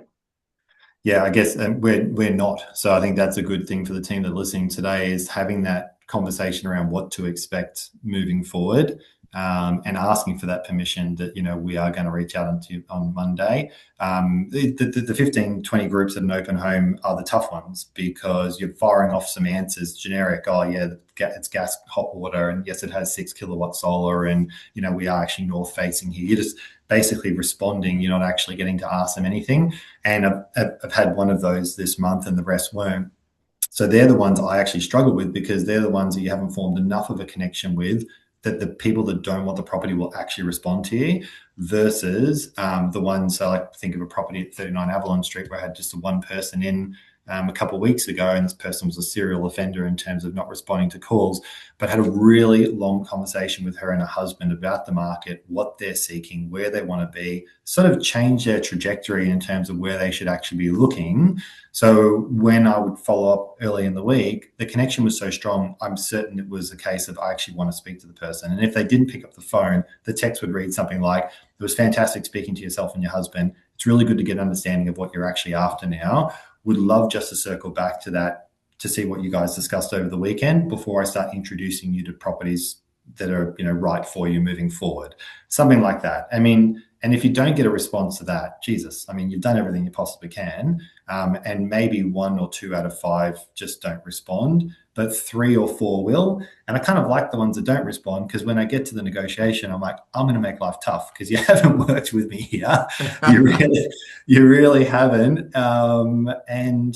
yeah, I guess we're not. So I think that's a good thing for the team that are listening today, is having that conversation around what to expect moving forward, and asking for that permission that, we are going to reach out on Monday. The 15, 20 groups at an open home are the tough ones, because you're firing off some answers, generic, oh yeah, it's gas, hot water, and yes, it has 6 kilowatt solar, and, we are actually north facing here. You're just basically responding. You're not actually getting to ask them anything. And I've had one of those this month, and the rest weren't. So they're the ones I actually struggle with, because they're the ones that you haven't formed enough of a connection with that the people that don't want the property will actually respond to you versus the ones, so like think of a property at 39 Avalon Street where I had just one person in a couple of weeks ago, and this person was a serial offender in terms of not responding to calls, but had a really long conversation with her and her husband about the market, what they're seeking, where they want to be, sort of change their trajectory in terms of where they should actually be looking. So when I would follow up early in the week, the connection was so strong, I'm certain it was a case of I actually want to speak to the person. And if they didn't pick up the phone, the text would read something like, "It was fantastic speaking to yourself and your husband. It's really good to get an understanding of what you're actually after now. Would love just to circle back to that to see what you guys discussed over the weekend before I start introducing you to properties that are, right for you moving forward." Something like that. I mean, and if you don't get a response to that, Jesus, I mean, you've done everything you possibly can, and maybe 1 or 2 out of 5 just don't respond, but 3 or 4 will. And I kind of like the ones that don't respond, because when I get to the negotiation, I'm like, I'm going to make life tough because you haven't worked with me here. You really haven't. And,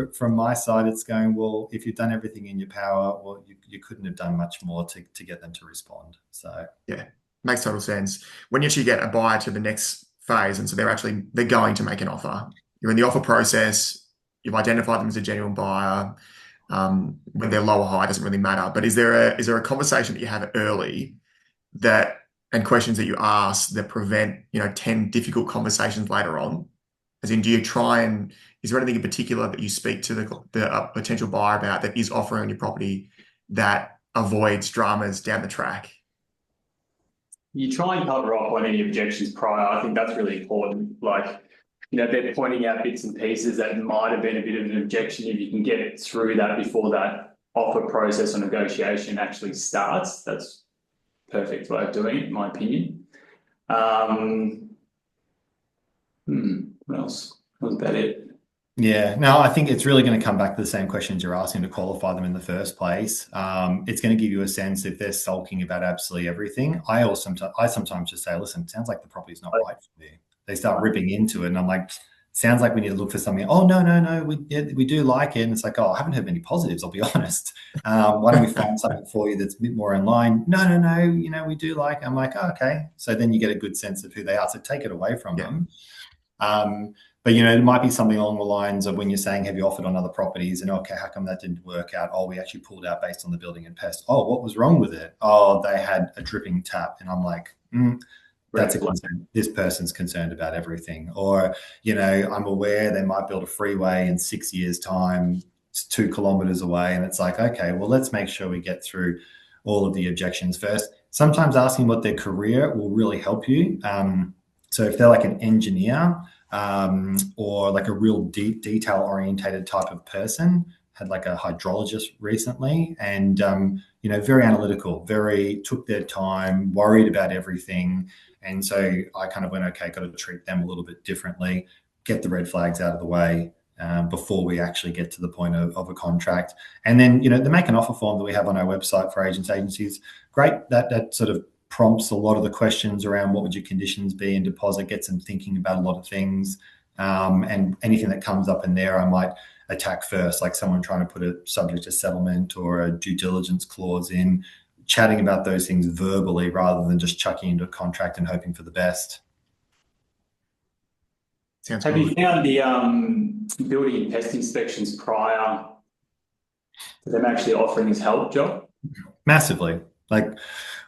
from my side, it's going, well, if you've done everything in your power, well, you couldn't have done much more to get them to respond. So, yeah, makes total sense. When you actually get a buyer to the next phase, and so they're going to make an offer, you're in the offer process, you've identified them as a genuine buyer. When they're low or high, it doesn't really matter. But is there a conversation that you have early and questions that you ask that prevent 10 difficult conversations later on? As in, is there anything in particular that you speak to the potential buyer about that is offering your property that avoids dramas down the track? You try and cover off on any objections prior. I think that's really important. Like, they're pointing out bits and pieces that might have been a bit of an objection. If you can get through that before that offer process or negotiation actually starts, that's perfect way of doing it, in my opinion. What else? Was that it? Yeah, no, I think it's really going to come back to the same questions you're asking to qualify them in the first place. It's going to give you a sense if they're sulking about absolutely everything. I sometimes just say, listen, it sounds like the property's not right for you. They start ripping into it, and I'm like, sounds like we need to look for something. Oh, no, we do like it. And it's like, oh, I haven't heard many positives, I'll be honest. Why don't we find something for you that's a bit more in line? No, we do like it. I'm like, oh, okay. So then you get a good sense of who they are. So take it away from them. But, it might be something along the lines of when you're saying, have you offered on other properties? And, okay, how come that didn't work out? Oh, we actually pulled out based on the building and pest. Oh, what was wrong with it? Oh, they had a dripping tap. And I'm like, that's a concern. This person's concerned about everything. Or, I'm aware they might build a freeway in 6 years' time. It's 2 kilometers away. And it's like, okay, well, let's make sure we get through all of the objections first. Sometimes asking what their career will really help you. So if they're like an engineer, or like a real detail orientated type of person, had like a hydrologist recently, and very analytical, took their time, worried about everything. And so I kind of went, okay, got to treat them a little bit differently, get the red flags out of the way before we actually get to the point of a contract. And then the make an offer form that we have on our website for agencies, great. That sort of prompts a lot of the questions around what would your conditions be and deposit, gets them thinking about a lot of things. And anything that comes up in there, I might attack first, like someone trying to put a subject to settlement or a due diligence clause in, chatting about those things verbally rather than just chucking into a contract and hoping for the best. Sounds good. Have you found the building and pest inspections prior to them actually offering this help, Joe? Massively. Like,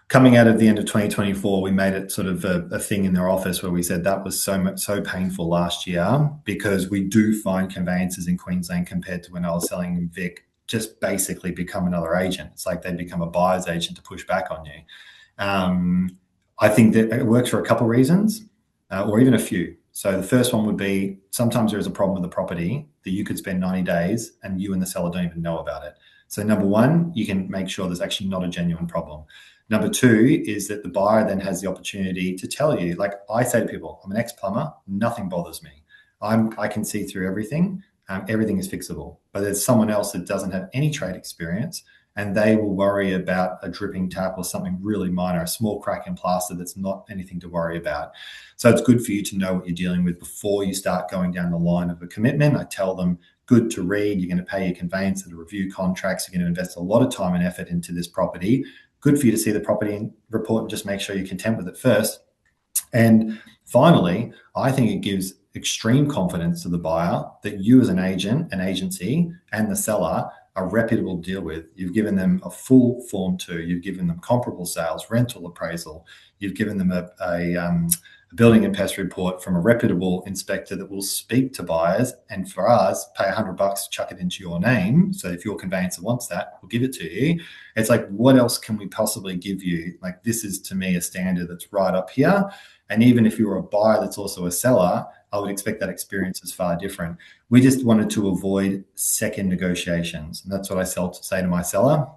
coming out of the end of 2024, we made it sort of a thing in their office where we said that was so painful last year, because we do find conveyancers in Queensland, compared to when I was selling in Vic, just basically become another agent. It's like they become a buyer's agent to push back on you. I think that it works for a couple of reasons, or even a few. So the first one would be, sometimes there is a problem with the property that you could spend 90 days and you and the seller don't even know about it. So number one, you can make sure there's actually not a genuine problem. Number two is that the buyer then has the opportunity to tell you, like I say to people, I'm an ex-plumber, nothing bothers me. I can see through everything. Everything is fixable. But there's someone else that doesn't have any trade experience, and they will worry about a dripping tap or something really minor, a small crack in plaster that's not anything to worry about. So it's good for you to know what you're dealing with before you start going down the line of a commitment. I tell them, good to read. You're going to pay your conveyancer to review contracts. You're going to invest a lot of time and effort into this property. good for you to see the property report and just make sure you're content with it first. And finally, I think it gives extreme confidence to the buyer that you as an agent, an agency, and the seller are reputable to deal with. You've given them a full Form 2. You've given them comparable sales, rental appraisal. You've given them a building and pest report from a reputable inspector that will speak to buyers. And for us, pay $100, chuck it into your name. So if your conveyancer wants that, we'll give it to you. It's like, what else can we possibly give you? Like, this is to me a standard that's right up here. And even if you're a buyer that's also a seller, I would expect that experience is far different. We just wanted to avoid second negotiations. And that's what I say to my seller.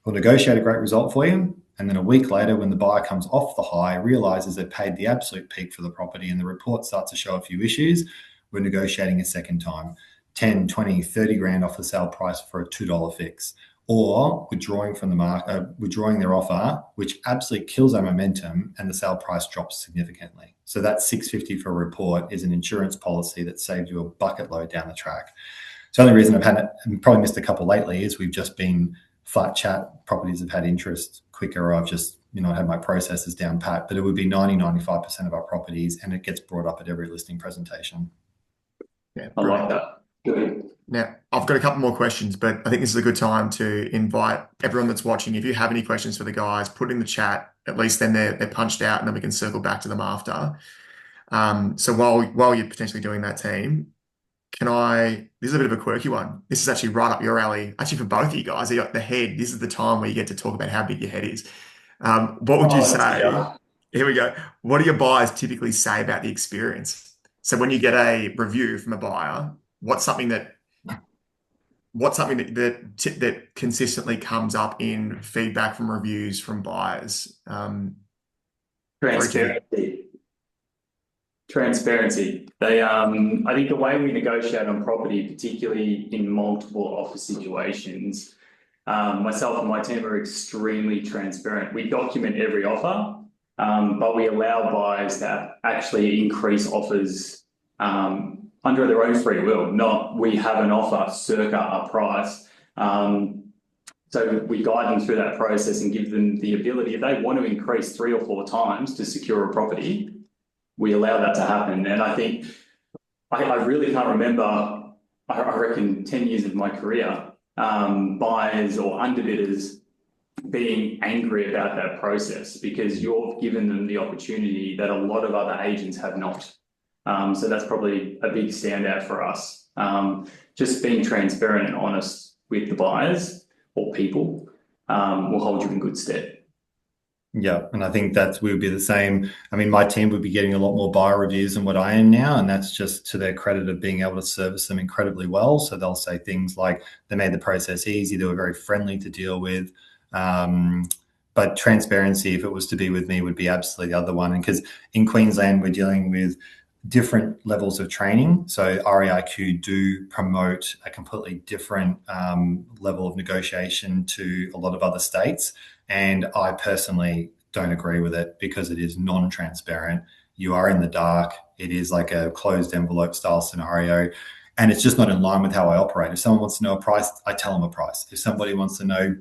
We'll negotiate a great result for you. And then a week later, when the buyer comes off the high, realizes they've paid the absolute peak for the property and the report starts to show a few issues, we're negotiating a second time, 10, 20, 30 grand off the sale price for a $2 fix. Or withdrawing from the market, withdrawing their offer, which absolutely kills our momentum and the sale price drops significantly. So that $650 for a report is an insurance policy that saved you a bucket load down the track. So the only reason I've probably missed a couple lately is we've just been flat chat. Properties have had interest quicker, or I've just had my processes down pat. But it would be 95% of our properties, and it gets brought up at every listing presentation. Yeah, I like that. Good. Now, I've got a couple more questions, but I think this is a good time to invite everyone that's watching. If you have any questions for the guys, put it in the chat. At least then they're punched out, and then we can circle back to them after. So while you're potentially doing that, team, this is a bit of a quirky one. This is actually right up your alley. Actually, for both of you guys, you got the head. This is the time where you get to talk about how big your head is. What would you say? Here we go. What do your buyers typically say about the experience? So when you get a review from a buyer, what's something that consistently comes up in feedback from reviews from buyers? Transparency. I think the way we negotiate on property, particularly in multiple offer situations, myself and my team are extremely transparent. We document every offer, but we allow buyers to actually increase offers under their own free will, not we have an offer circa a price. So we guide them through that process and give them the ability, if they want to increase 3 or 4 times to secure a property, we allow that to happen. And I think, I really can't remember, I reckon 10 years of my career, buyers or underbidders being angry about that process, because you've given them the opportunity that a lot of other agents have not. So that's probably a big standout for us. Just being transparent and honest with the buyers or people will hold you in good stead. Yeah, and I think we would be the same. I mean, my team would be getting a lot more buyer reviews than what I am now, and that's just to their credit of being able to service them incredibly well. So they'll say things like they made the process easy, they were very friendly to deal with. But transparency, if it was to be with me, would be absolutely the other one. And because in Queensland, we're dealing with different levels of training. So REIQ do promote a completely different level of negotiation to a lot of other states. And I personally don't agree with it because it is non-transparent. You are in the dark. It is like a closed envelope style scenario. And it's just not in line with how I operate. If someone wants to know a price, I tell them a price. If somebody wants to know,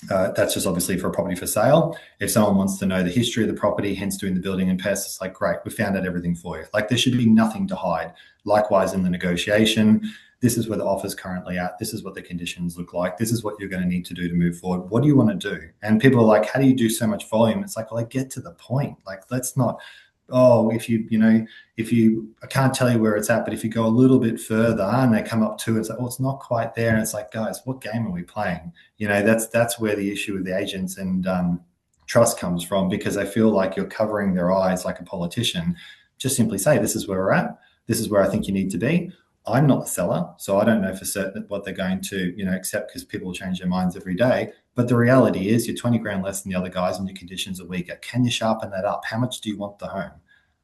that's just obviously for a property for sale. If someone wants to know the history of the property, hence doing the building and pests, it's like, great, we found out everything for you. Like, there should be nothing to hide. Likewise, in the negotiation, this is where the offer's currently at. This is what the conditions look like. This is what you're going to need to do to move forward. What do you want to do? And people are like, how do you do so much volume? It's like, well, I get to the point. Like, let's not, I can't tell you where it's at, but if you go a little bit further and they come up to it, it's like, oh, it's not quite there. And it's like, guys, what game are we playing? That's where the issue with the agents and trust comes from, because they feel like you're covering their eyes like a politician. Just simply say, this is where we're at. This is where I think you need to be. I'm not the seller, so I don't know for certain what they're going to, accept, because people change their minds every day. But the reality is you're 20 grand less than the other guys and your conditions are weaker. Can you sharpen that up? How much do you want the home?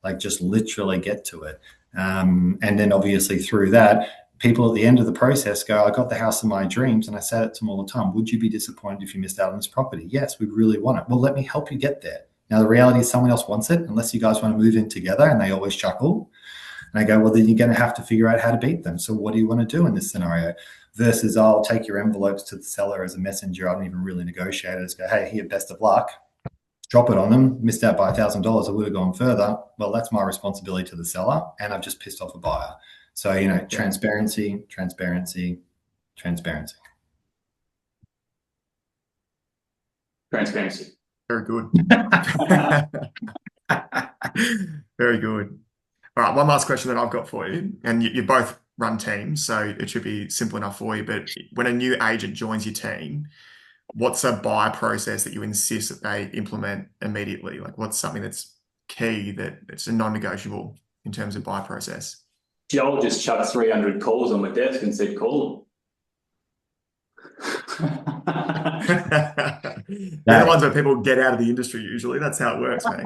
Like, just literally get to it. And then obviously through that, people at the end of the process go, I got the house of my dreams. And I say it to them all the time. Would you be disappointed if you missed out on this property? Yes, we really want it. Well, let me help you get there. Now, the reality is someone else wants it, unless you guys want to move in together. And they always chuckle. And I go, well, then you're going to have to figure out how to beat them. So what do you want to do in this scenario? versus I'll take your envelopes to the seller as a messenger. I don't even really negotiate it. Just go, hey, here, best of luck. Drop it on them. Missed out by $1,000. I would have gone further. Well, that's my responsibility to the seller, and I've just pissed off a buyer. So, transparency, transparency, transparency. Transparency. Very good. Very good. All right, one last question that I've got for you, and you both run teams, so it should be simple enough for you. But when a new agent joins your team, what's a buy process that you insist that they implement immediately? Like, what's something that's key, that it's a non-negotiable in terms of buy process? Joel just chucked 300 calls on my desk and said, call them. They're the ones where people get out of the industry usually. That's how it works, mate.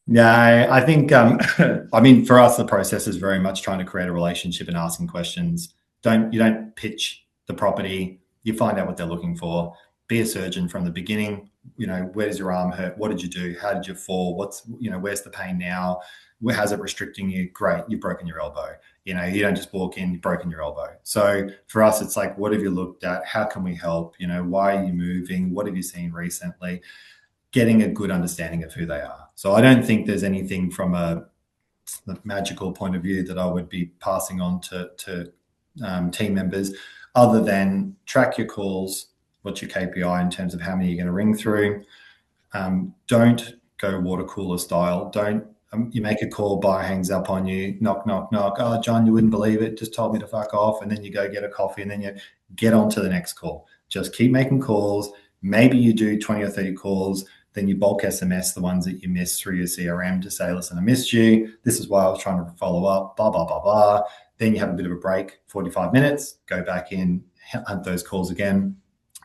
Yeah, I think, for us, the process is very much trying to create a relationship and asking questions. You don't pitch the property. You find out what they're looking for. Be a surgeon from the beginning. Where does your arm hurt? What did you do? How did you fall? Where's the pain now? How's it restricting you? Great, you've broken your elbow. You don't just walk in, you've broken your elbow. So for us, it's like, what have you looked at? How can we help? Why are you moving? What have you seen recently? Getting a good understanding of who they are. So I don't think there's anything from a magical point of view that I would be passing on to team members, other than track your calls. What's your KPI in terms of how many you're going to ring through? Don't go water cooler style. Don't you make a call, buyer hangs up on you, knock, knock, knock. Oh, John, you wouldn't believe it. Just told me to fuck off. And then you go get a coffee and then you get on to the next call. Just keep making calls. Maybe you do 20 or 30 calls. Then you bulk SMS the ones that you missed through your CRM to say, listen, I missed you. This is why I was trying to follow up, blah, blah, blah, blah. Then you have a bit of a break, 45 minutes, go back in, hunt those calls again.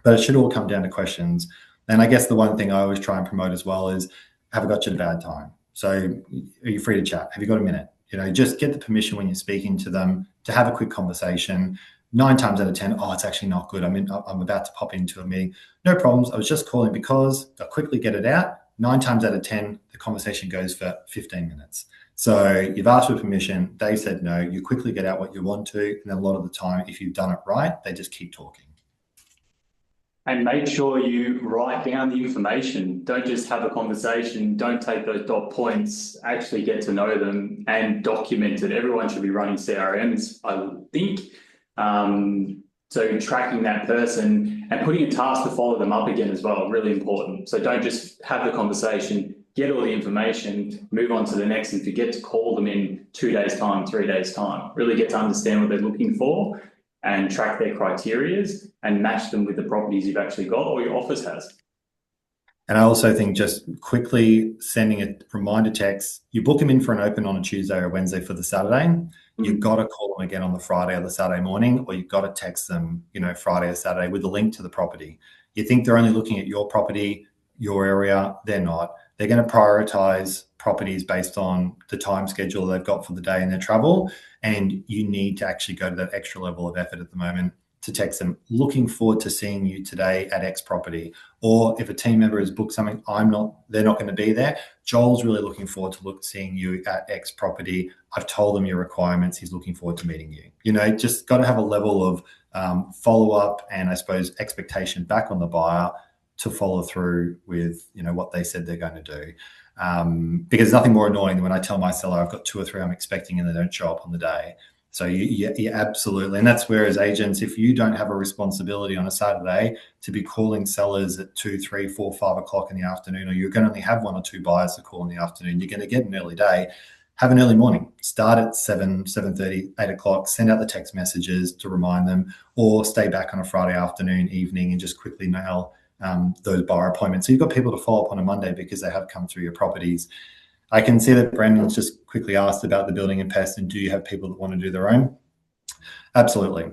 But it should all come down to questions. And I guess the one thing I always try and promote as well is, have I got you at a bad time? So are you free to chat? Have you got a minute? Just get the permission when you're speaking to them to have a quick conversation. 9 times out of 10, oh, it's actually not good. I'm about to pop into a meeting. No problems. I was just calling because I'll quickly get it out. 9 times out of 10, the conversation goes for 15 minutes. So you've asked for permission. They said no. You quickly get out what you want to. And then a lot of the time, if you've done it right, they just keep talking. And make sure you write down the information. Don't just have a conversation. Don't take those dot points. Actually get to know them and document it. Everyone should be running CRMs, I would think. So tracking that person and putting a task to follow them up again as well, really important. So don't just have the conversation, get all the information, move on to the next and forget to call them in 2 days' time, 3 days' time. Really get to understand what they're looking for and track their criterias and match them with the properties you've actually got or your office has. And I also think just quickly sending a reminder text, you book them in for an open on a Tuesday or Wednesday for the Saturday. You've got to call them again on the Friday or the Saturday morning, or you've got to text them, Friday or Saturday with a link to the property. You think they're only looking at your property, your area. They're not. They're going to prioritize properties based on the time schedule they've got for the day and their travel. And you need to actually go to that extra level of effort at the moment to text them, looking forward to seeing you today at X property. Or if a team member has booked something, they're not going to be there. Joel's really looking forward to seeing you at X property. I've told him your requirements. He's looking forward to meeting you. Just got to have a level of follow-up and I suppose expectation back on the buyer to follow through with, what they said they're going to do. Because there's nothing more annoying than when I tell my seller I've got 2 or 3 I'm expecting and they don't show up on the day. So you absolutely, and that's where as agents, if you don't have a responsibility on a Saturday to be calling sellers at 2, 3, 4, 5 o'clock in the afternoon, or you're going to only have 1 or 2 buyers to call in the afternoon, you're going to get an early day. Have an early morning. Start at 7, 7:30, 8 o'clock. Send out the text messages to remind them, or stay back on a Friday afternoon, evening, and just quickly nail those buyer appointments. So you've got people to follow up on a Monday because they have come through your properties. I can see that Brendan's just quickly asked about the building and pest and do you have people that want to do their own? Absolutely.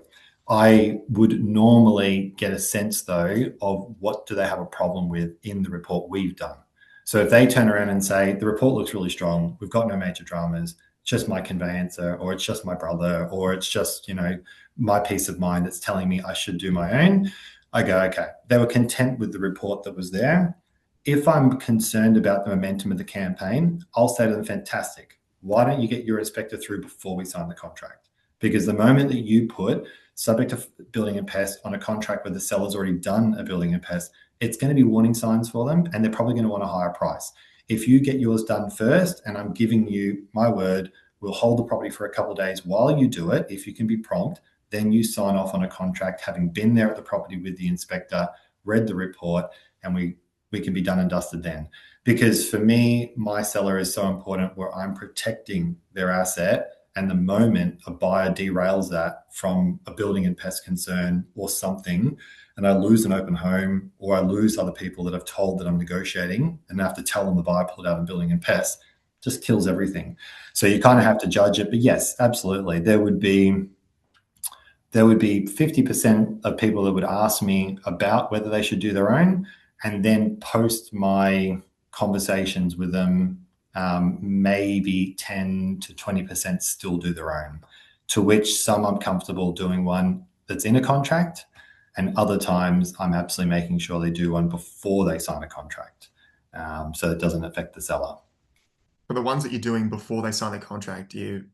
I would normally get a sense though of what do they have a problem with in the report we've done. So if they turn around and say, the report looks really strong, we've got no major dramas, it's just my conveyancer, or it's just my brother, or it's just, my peace of mind that's telling me I should do my own, I go, okay, they were content with the report that was there. If I'm concerned about the momentum of the campaign, I'll say to them, fantastic. Why don't you get your inspector through before we sign the contract? because the moment that you put subject to building and pest on a contract where the seller's already done a building and pest, it's going to be warning signs for them, and they're probably going to want a higher price. If you get yours done first, and I'm giving you my word, we'll hold the property for a couple of days while you do it. If you can be prompt, then you sign off on a contract, having been there at the property with the inspector, read the report, and we can be done and dusted then. Because for me, my seller is so important, where I'm protecting their asset. And the moment a buyer derails that from a building and pest concern or something, and I lose an open home, or I lose other people that I've told that I'm negotiating, and I have to tell them the buyer pulled out of building and pest, just kills everything. So you kind of have to judge it. But yes, absolutely. There would be 50% of people that would ask me about whether they should do their own, and then post my conversations with them, maybe 10 to 20% still do their own, to which some I'm comfortable doing one that's in a contract, and other times I'm absolutely making sure they do one before they sign a contract, so it doesn't affect the seller. For the ones that you're doing before they sign the contract, do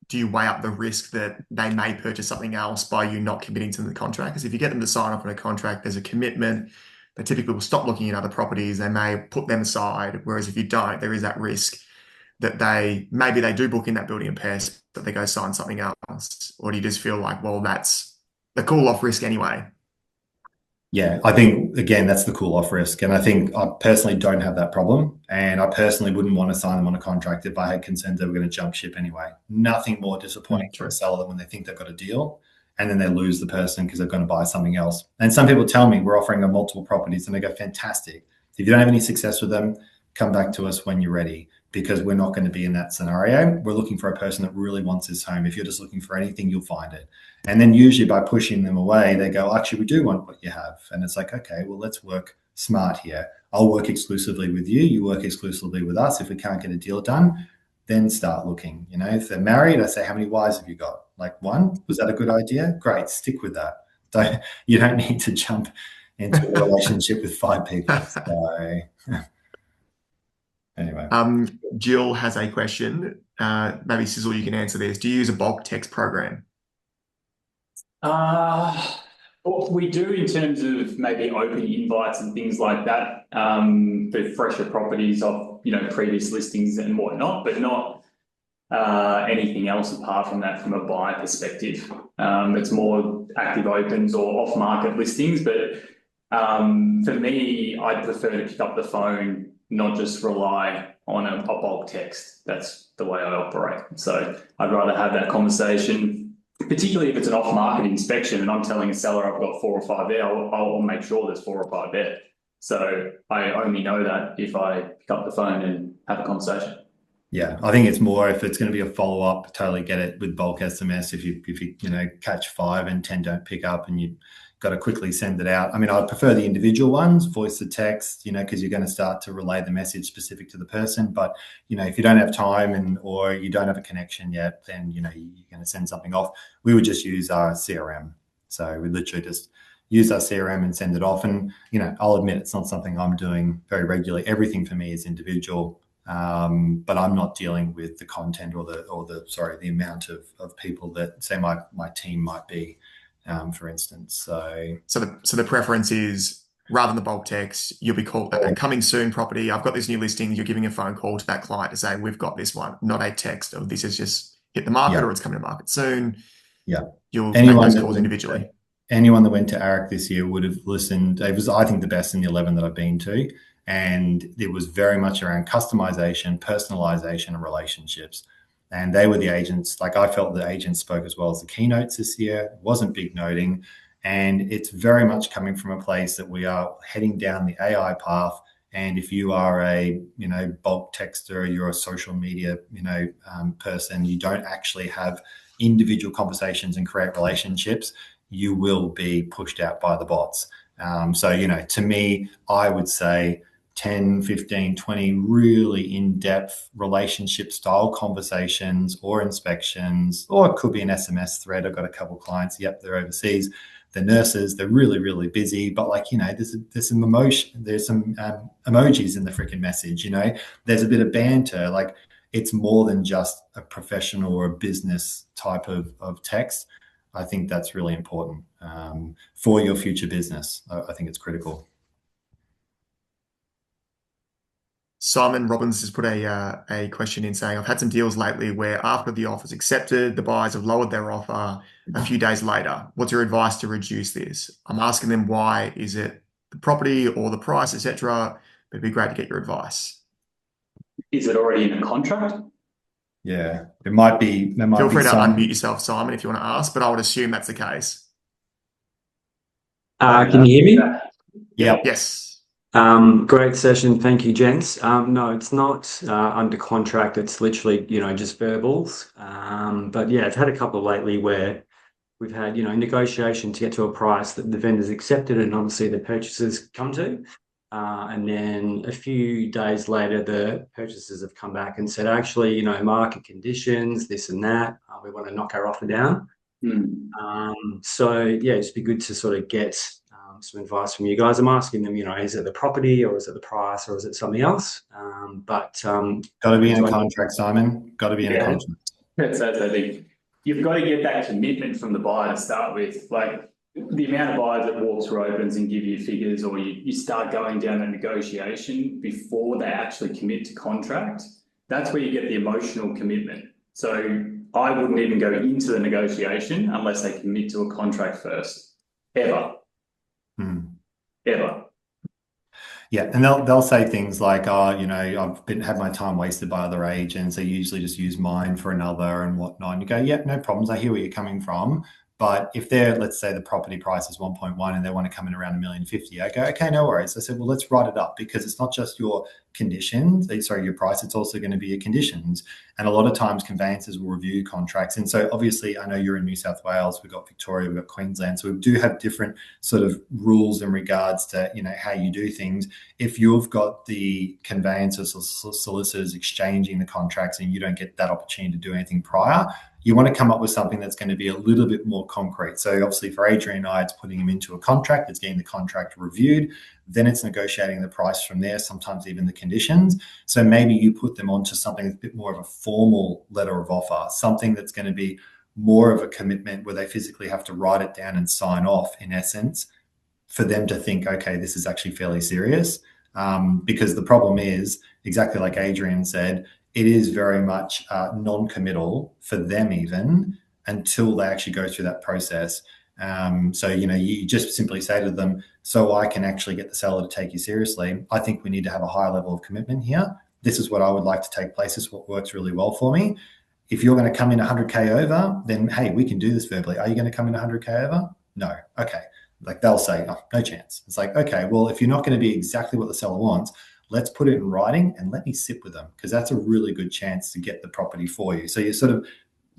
you weigh up the risk that they may purchase something else by you not committing to the contract? Because if you get them to sign off on a contract, there's a commitment. They typically will stop looking at other properties. They may put them aside. Whereas if you don't, there is that risk that maybe they do book in that building and pest, but they go sign something else. Or do you just feel like, well, that's the cool off risk anyway? Yeah, I think, again, that's the cool off risk. And I think I personally don't have that problem. And I personally wouldn't want to sign them on a contract if I had concerns they were going to jump ship anyway. Nothing more disappointing for a seller than when they think they've got a deal and then they lose the person because they're going to buy something else. And some people tell me we're offering them multiple properties, and they go, fantastic. If you don't have any success with them, come back to us when you're ready, because we're not going to be in that scenario. We're looking for a person that really wants this home. If you're just looking for anything, you'll find it. And then usually by pushing them away, they go, actually, we do want what you have. And it's like, okay, well, let's work smart here. I'll work exclusively with you. You work exclusively with us. If we can't get a deal done, then start looking. You know, if they're married, I say, how many wives have you got? Like one? Was that a good idea? Great, stick with that. So you don't need to jump into a relationship with 5 people. So anyway. Jill has a question. Maybe Sizzle, you can answer this. Do you use a bulk text program? What we do in terms of maybe open invites and things like that, for fresher properties of, previous listings and whatnot, but not anything else apart from that from a buyer perspective. It's more active opens or off-market listings, but for me, I'd prefer to pick up the phone, not just rely on a bulk text. That's the way I operate. So I'd rather have that conversation, particularly if it's an off-market inspection and I'm telling a seller I've got 4 or 5 there, I'll make sure there's 4 or 5 there. So I only know that if I pick up the phone and have a conversation. Yeah, I think it's more if it's going to be a follow-up, totally get it with bulk SMS. If you catch 5 and 10 don't pick up and you got to quickly send it out. I mean, I prefer the individual ones, voice to text, because you're going to start to relay the message specific to the person. But, if you don't have time or you don't have a connection yet, then, you're going to send something off. We would just use our CRM. So we literally just use our CRM and send it off. And, I'll admit it's not something I'm doing very regularly. Everything for me is individual. But I'm not dealing with the content or the amount of people that say my team might be, for instance. So the preference is, rather than the bulk text, you'll be called a coming soon property. I've got this new listing. You're giving a phone call to that client to say, we've got this one, not a text of this has just hit the market or it's coming to market soon. Yeah. You'll make those calls individually. Anyone that went to ARIC this year would have listened. It was, I think, the best in the 11 that I've been to. And it was very much around customization, personalization, and relationships. And they were the agents. Like, I felt the agents spoke as well as the keynotes this year. It wasn't big noting. And it's very much coming from a place that we are heading down the AI path. And if you are a, bulk texter, you're a social media, person, you don't actually have individual conversations and create relationships, you will be pushed out by the bots. So, to me, I would say 10, 15, 20 really in-depth relationship style conversations or inspections, or it could be an SMS thread. I've got a couple of clients, they're overseas. They're nurses, they're really, really busy, but there's some emotion, there's some emojis in the freaking message, there's a bit of banter. Like, it's more than just a professional or a business type of text. I think that's really important for your future business. I think it's critical. Simon Robbins has put a question in saying, I've had some deals lately where after the offer's accepted, the buyers have lowered their offer a few days later. What's your advice to reduce this? I'm asking them why. Is it the property or the price, etc.? It'd be great to get your advice. Is it already in a contract? Yeah, it might be. Feel free to unmute yourself, Simon, if you want to ask, but I would assume that's the case. Can you hear me? Yeah. Yes. Great session. Thank you, gents. No, it's not under contract. It's literally, just verbals. But yeah, I've had a couple lately where we've had, negotiation to get to a price that the vendors accepted and obviously the purchasers come to. And then a few days later, the purchasers have come back and said, actually, market conditions, this and that, we want to knock our offer down. So yeah, it'd be good to sort of get some advice from you guys. I'm asking them, is it the property or is it the price or is it something else? Got to be in a contract, Simon. Got to be in a contract. That's I think you've got to get that commitment from the buyer to start with. Like the amount of buyers that walk through opens and give you figures, or you start going down that negotiation before they actually commit to contract. That's where you get the emotional commitment. So I wouldn't even go into the negotiation unless they commit to a contract first, ever. Ever. Yeah, and they'll say things like, "Oh, I've had my time wasted by other agents. They usually just use mine for another and whatnot." And you go, "Yeah, no problems. I hear where you're coming from." But if let's say the property price is 1.1 and they want to come in around $1,050,000, I go, okay, no worries. I said, well, let's write it up because it's not just your conditions, your price, it's also going to be your conditions. And a lot of times conveyancers will review contracts. And so obviously I know you're in New South Wales, we've got Victoria, we've got Queensland. So we do have different sort of rules in regards to, how you do things. If you've got the conveyancers or solicitors exchanging the contracts and you don't get that opportunity to do anything prior, you want to come up with something that's going to be a little bit more concrete. So obviously for Adrian and I, it's putting him into a contract, it's getting the contract reviewed, then it's negotiating the price from there, sometimes even the conditions. So maybe you put them onto something that's a bit more of a formal letter of offer, something that's going to be more of a commitment where they physically have to write it down and sign off, in essence, for them to think, okay, this is actually fairly serious. Because the problem is, exactly like Adrian said, it is very much non-committal for them even until they actually go through that process. So, you just simply say to them, so I can actually get the seller to take you seriously, I think we need to have a high level of commitment here. This is what I would like to take place. This is what works really well for me. If you're going to come in 100K over, then, hey, we can do this verbally. Are you going to come in 100K over? No. Okay. Like they'll say, oh, no chance. It's like, okay, well, if you're not going to be exactly what the seller wants, let's put it in writing and let me sit with them, because that's a really good chance to get the property for you. So you're sort of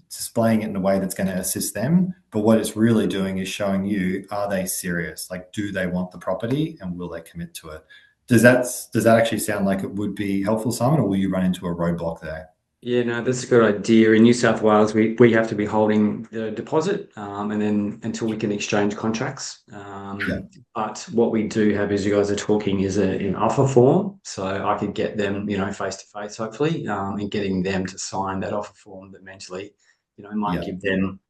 displaying it in a way that's going to assist them. But what it's really doing is showing you, are they serious? Like, do they want the property and will they commit to it? Does that actually sound like it would be helpful, Simon, or will you run into a roadblock there? Yeah, no, that's a good idea. In New South Wales, we have to be holding the deposit and then until we can exchange contracts. But what we do have, as you guys are talking, is an offer form. So I could get them, face to face, hopefully, and getting them to sign that offer form that mentally, might give them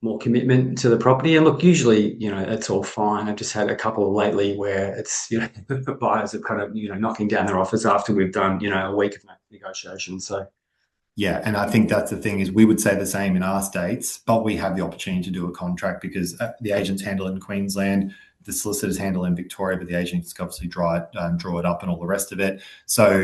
more commitment to the property. And look, usually, it's all fine. I've just had a couple lately where it's, the buyers are kind of, knocking down their offers after we've done, a week of negotiation. So. Yeah, and I think that's the thing is we would say the same in our states, but we have the opportunity to do a contract because the agents handle it in Queensland, the solicitors handle it in Victoria, but the agents obviously draw it up and all the rest of it. So,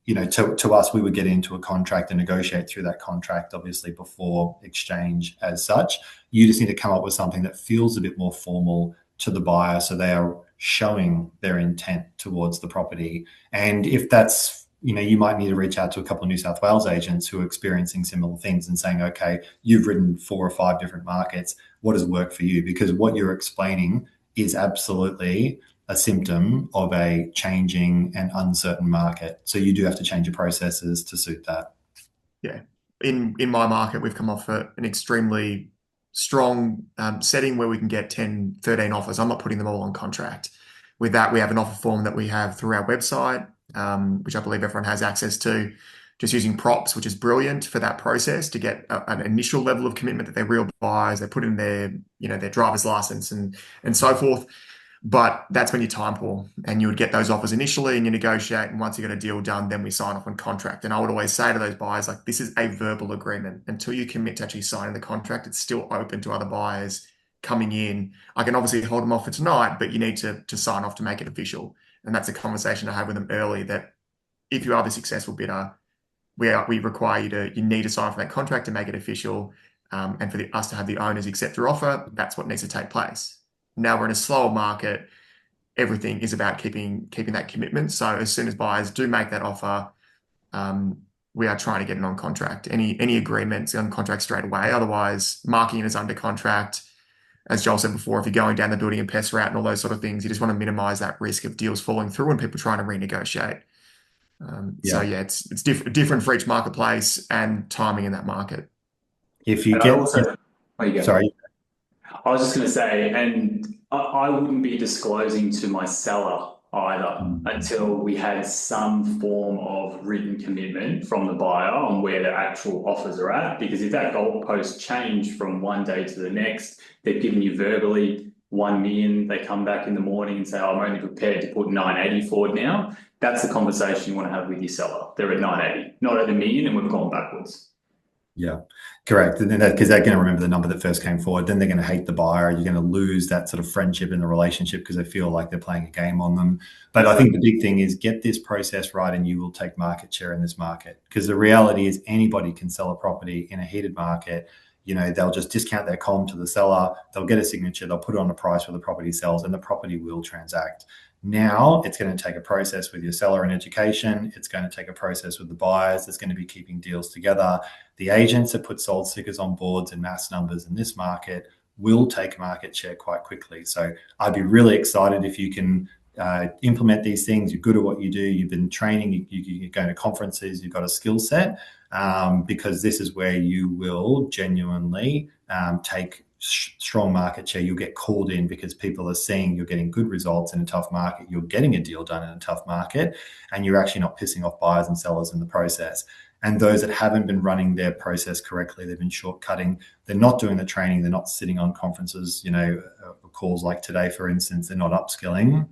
to us, we would get into a contract and negotiate through that contract, obviously, before exchange as such. You just need to come up with something that feels a bit more formal to the buyer so they are showing their intent towards the property. And if that's you might need to reach out to a couple of New South Wales agents who are experiencing similar things and saying, okay, you've written 4 or 5 different markets. What does work for you? Because what you're explaining is absolutely a symptom of a changing and uncertain market. So you do have to change your processes to suit that. Yeah. In my market, we've come off an extremely strong setting where we can get 10, 13 offers. I'm not putting them all on contract. With that, we have an offer form that we have through our website, which I believe everyone has access to. just using props, which is brilliant for that process to get an initial level of commitment that they're real buyers. They put in their, their driver's license and so forth. But that's when you're time poor, and you would get those offers initially and you negotiate. And once you get a deal done, then we sign off on contract. And I would always say to those buyers, like, this is a verbal agreement. Until you commit to actually signing the contract, it's still open to other buyers coming in. I can obviously hold them off for tonight, but you need to sign off to make it official. And that's a conversation I have with them early, that if you are the successful bidder, we require you need to sign off on that contract to make it official. And for us to have the owners accept your offer, that's what needs to take place. Now we're in a slower market. Everything is about keeping that commitment. So as soon as buyers do make that offer, we are trying to get it on contract. Any agreements on contract straight away. Otherwise, marking it as under contract. As Joel said before, if you're going down the building and pest route and all those sort of things, you just want to minimize that risk of deals falling through and people trying to renegotiate. So yeah, it's different for each marketplace and timing in that market. If you get, sorry. I was just going to say, and I wouldn't be disclosing to my seller either until we had some form of written commitment from the buyer on where their actual offers are at. Because if that goalpost changed from one day to the next, they've given you verbally 1 million, they come back in the morning and say, oh, I'm only prepared to put 980 forward now. That's the conversation you want to have with your seller. They're at 980, not at 1 million, and we've gone backwards. Yeah, correct. And then because they're going to remember the number that first came forward, then they're going to hate the buyer. You're going to lose that sort of friendship in the relationship because they feel like they're playing a game on them. But I think the big thing is get this process right and you will take market share in this market. Because the reality is anybody can sell a property in a heated market. They'll just discount their comm to the seller. They'll get a signature. They'll put it on a price where the property sells and the property will transact. Now it's going to take a process with your seller and education. It's going to take a process with the buyers. It's going to be keeping deals together. The agents that put sold stickers on boards in mass numbers in this market will take market share quite quickly. So I'd be really excited if you can implement these things. You're good at what you do. You've been training. You're going to conferences. You've got a skill set because this is where you will genuinely take strong market share. You'll get called in because people are seeing you're getting good results in a tough market. You're getting a deal done in a tough market, and you're actually not pissing off buyers and sellers in the process. And those that haven't been running their process correctly, they've been shortcutting, they're not doing the training, they're not sitting on conferences, calls like today, for instance, they're not upskilling.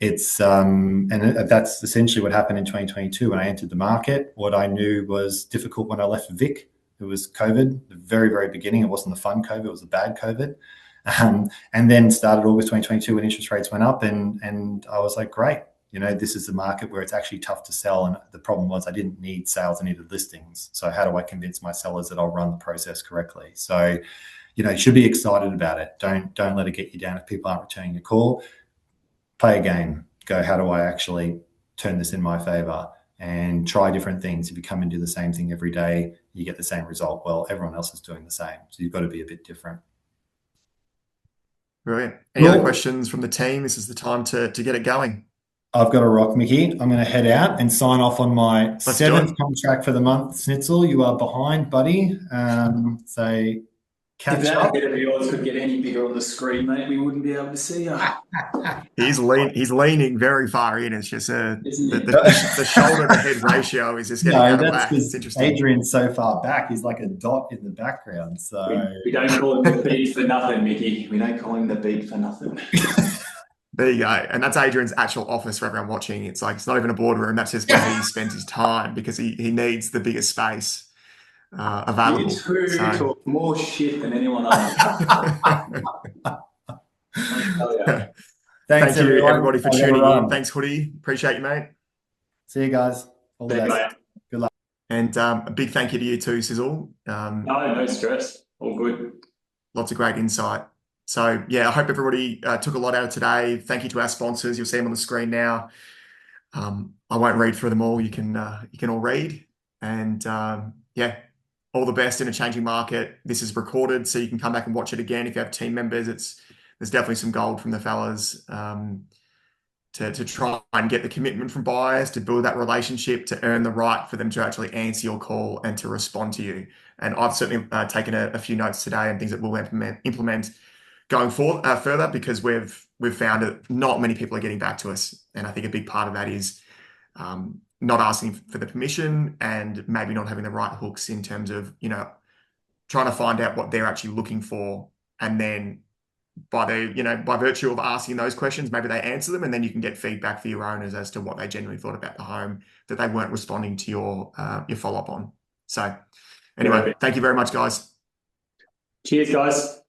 It's and that's essentially what happened in 2022 when I entered the market. What I knew was difficult when I left Vic. It was COVID, the very, very beginning. It wasn't the fun COVID, it was the bad COVID. And then started August 2022 when interest rates went up, and I was like, great, this is the market where it's actually tough to sell. And the problem was I didn't need sales, I needed listings. So how do I convince my sellers that I'll run the process correctly? So, you should be excited about it. Don't let it get you down if people aren't returning your call. Play a game. Go, how do I actually turn this in my favor? And try different things. If you come and do the same thing every day, you get the same result. Well, everyone else is doing the same. So you've got to be a bit different. Brilliant. Any other questions from the team? This is the time to get it going. I've got a rock, Mickey. I'm going to head out and sign off on my 7th contract for the month. Schnitzel, you are behind, buddy. So catch if up. If that yours could get any bigger on the screen, mate, we wouldn't be able to see you. He's leaning very far in. It's just the shoulder to head ratio is just getting out of whack. It's interesting. Adrian's so far back, he's like a dot in the background. So we don't call him the beat for nothing, Mickey. We don't call him the beat for nothing. There you go. And that's Adrian's actual office for everyone watching. It's like, it's not even a boardroom. That's just where he spends his time because he needs the biggest space available. You two talk more shit than anyone else. Thank you, everybody, for tuning in. Thanks, Hoodie. Appreciate you, mate. See you guys. All the best. Good luck. And a big thank you to you too, Sizzle. No stress. All good. Lots of great insight. So, yeah, I hope everybody took a lot out of today. Thank you to our sponsors. You'll see them on the screen now. I won't read through them all. You can all read. And, yeah, all the best in a changing market. This is recorded, so you can come back and watch it again. If you have team members, there's definitely some gold from the fellas to try and get the commitment from buyers, to build that relationship, to earn the right for them to actually answer your call and to respond to you. And I've certainly taken a few notes today and things that we'll implement going forward further, because we've found that not many people are getting back to us. And I think a big part of that is not asking for the permission and maybe not having the right hooks in terms of, trying to find out what they're actually looking for. And then by virtue of asking those questions, maybe they answer them, and then you can get feedback for your owners as to what they genuinely thought about the home that they weren't responding to your follow-up on. So anyway, thank you very much, guys. Cheers, guys.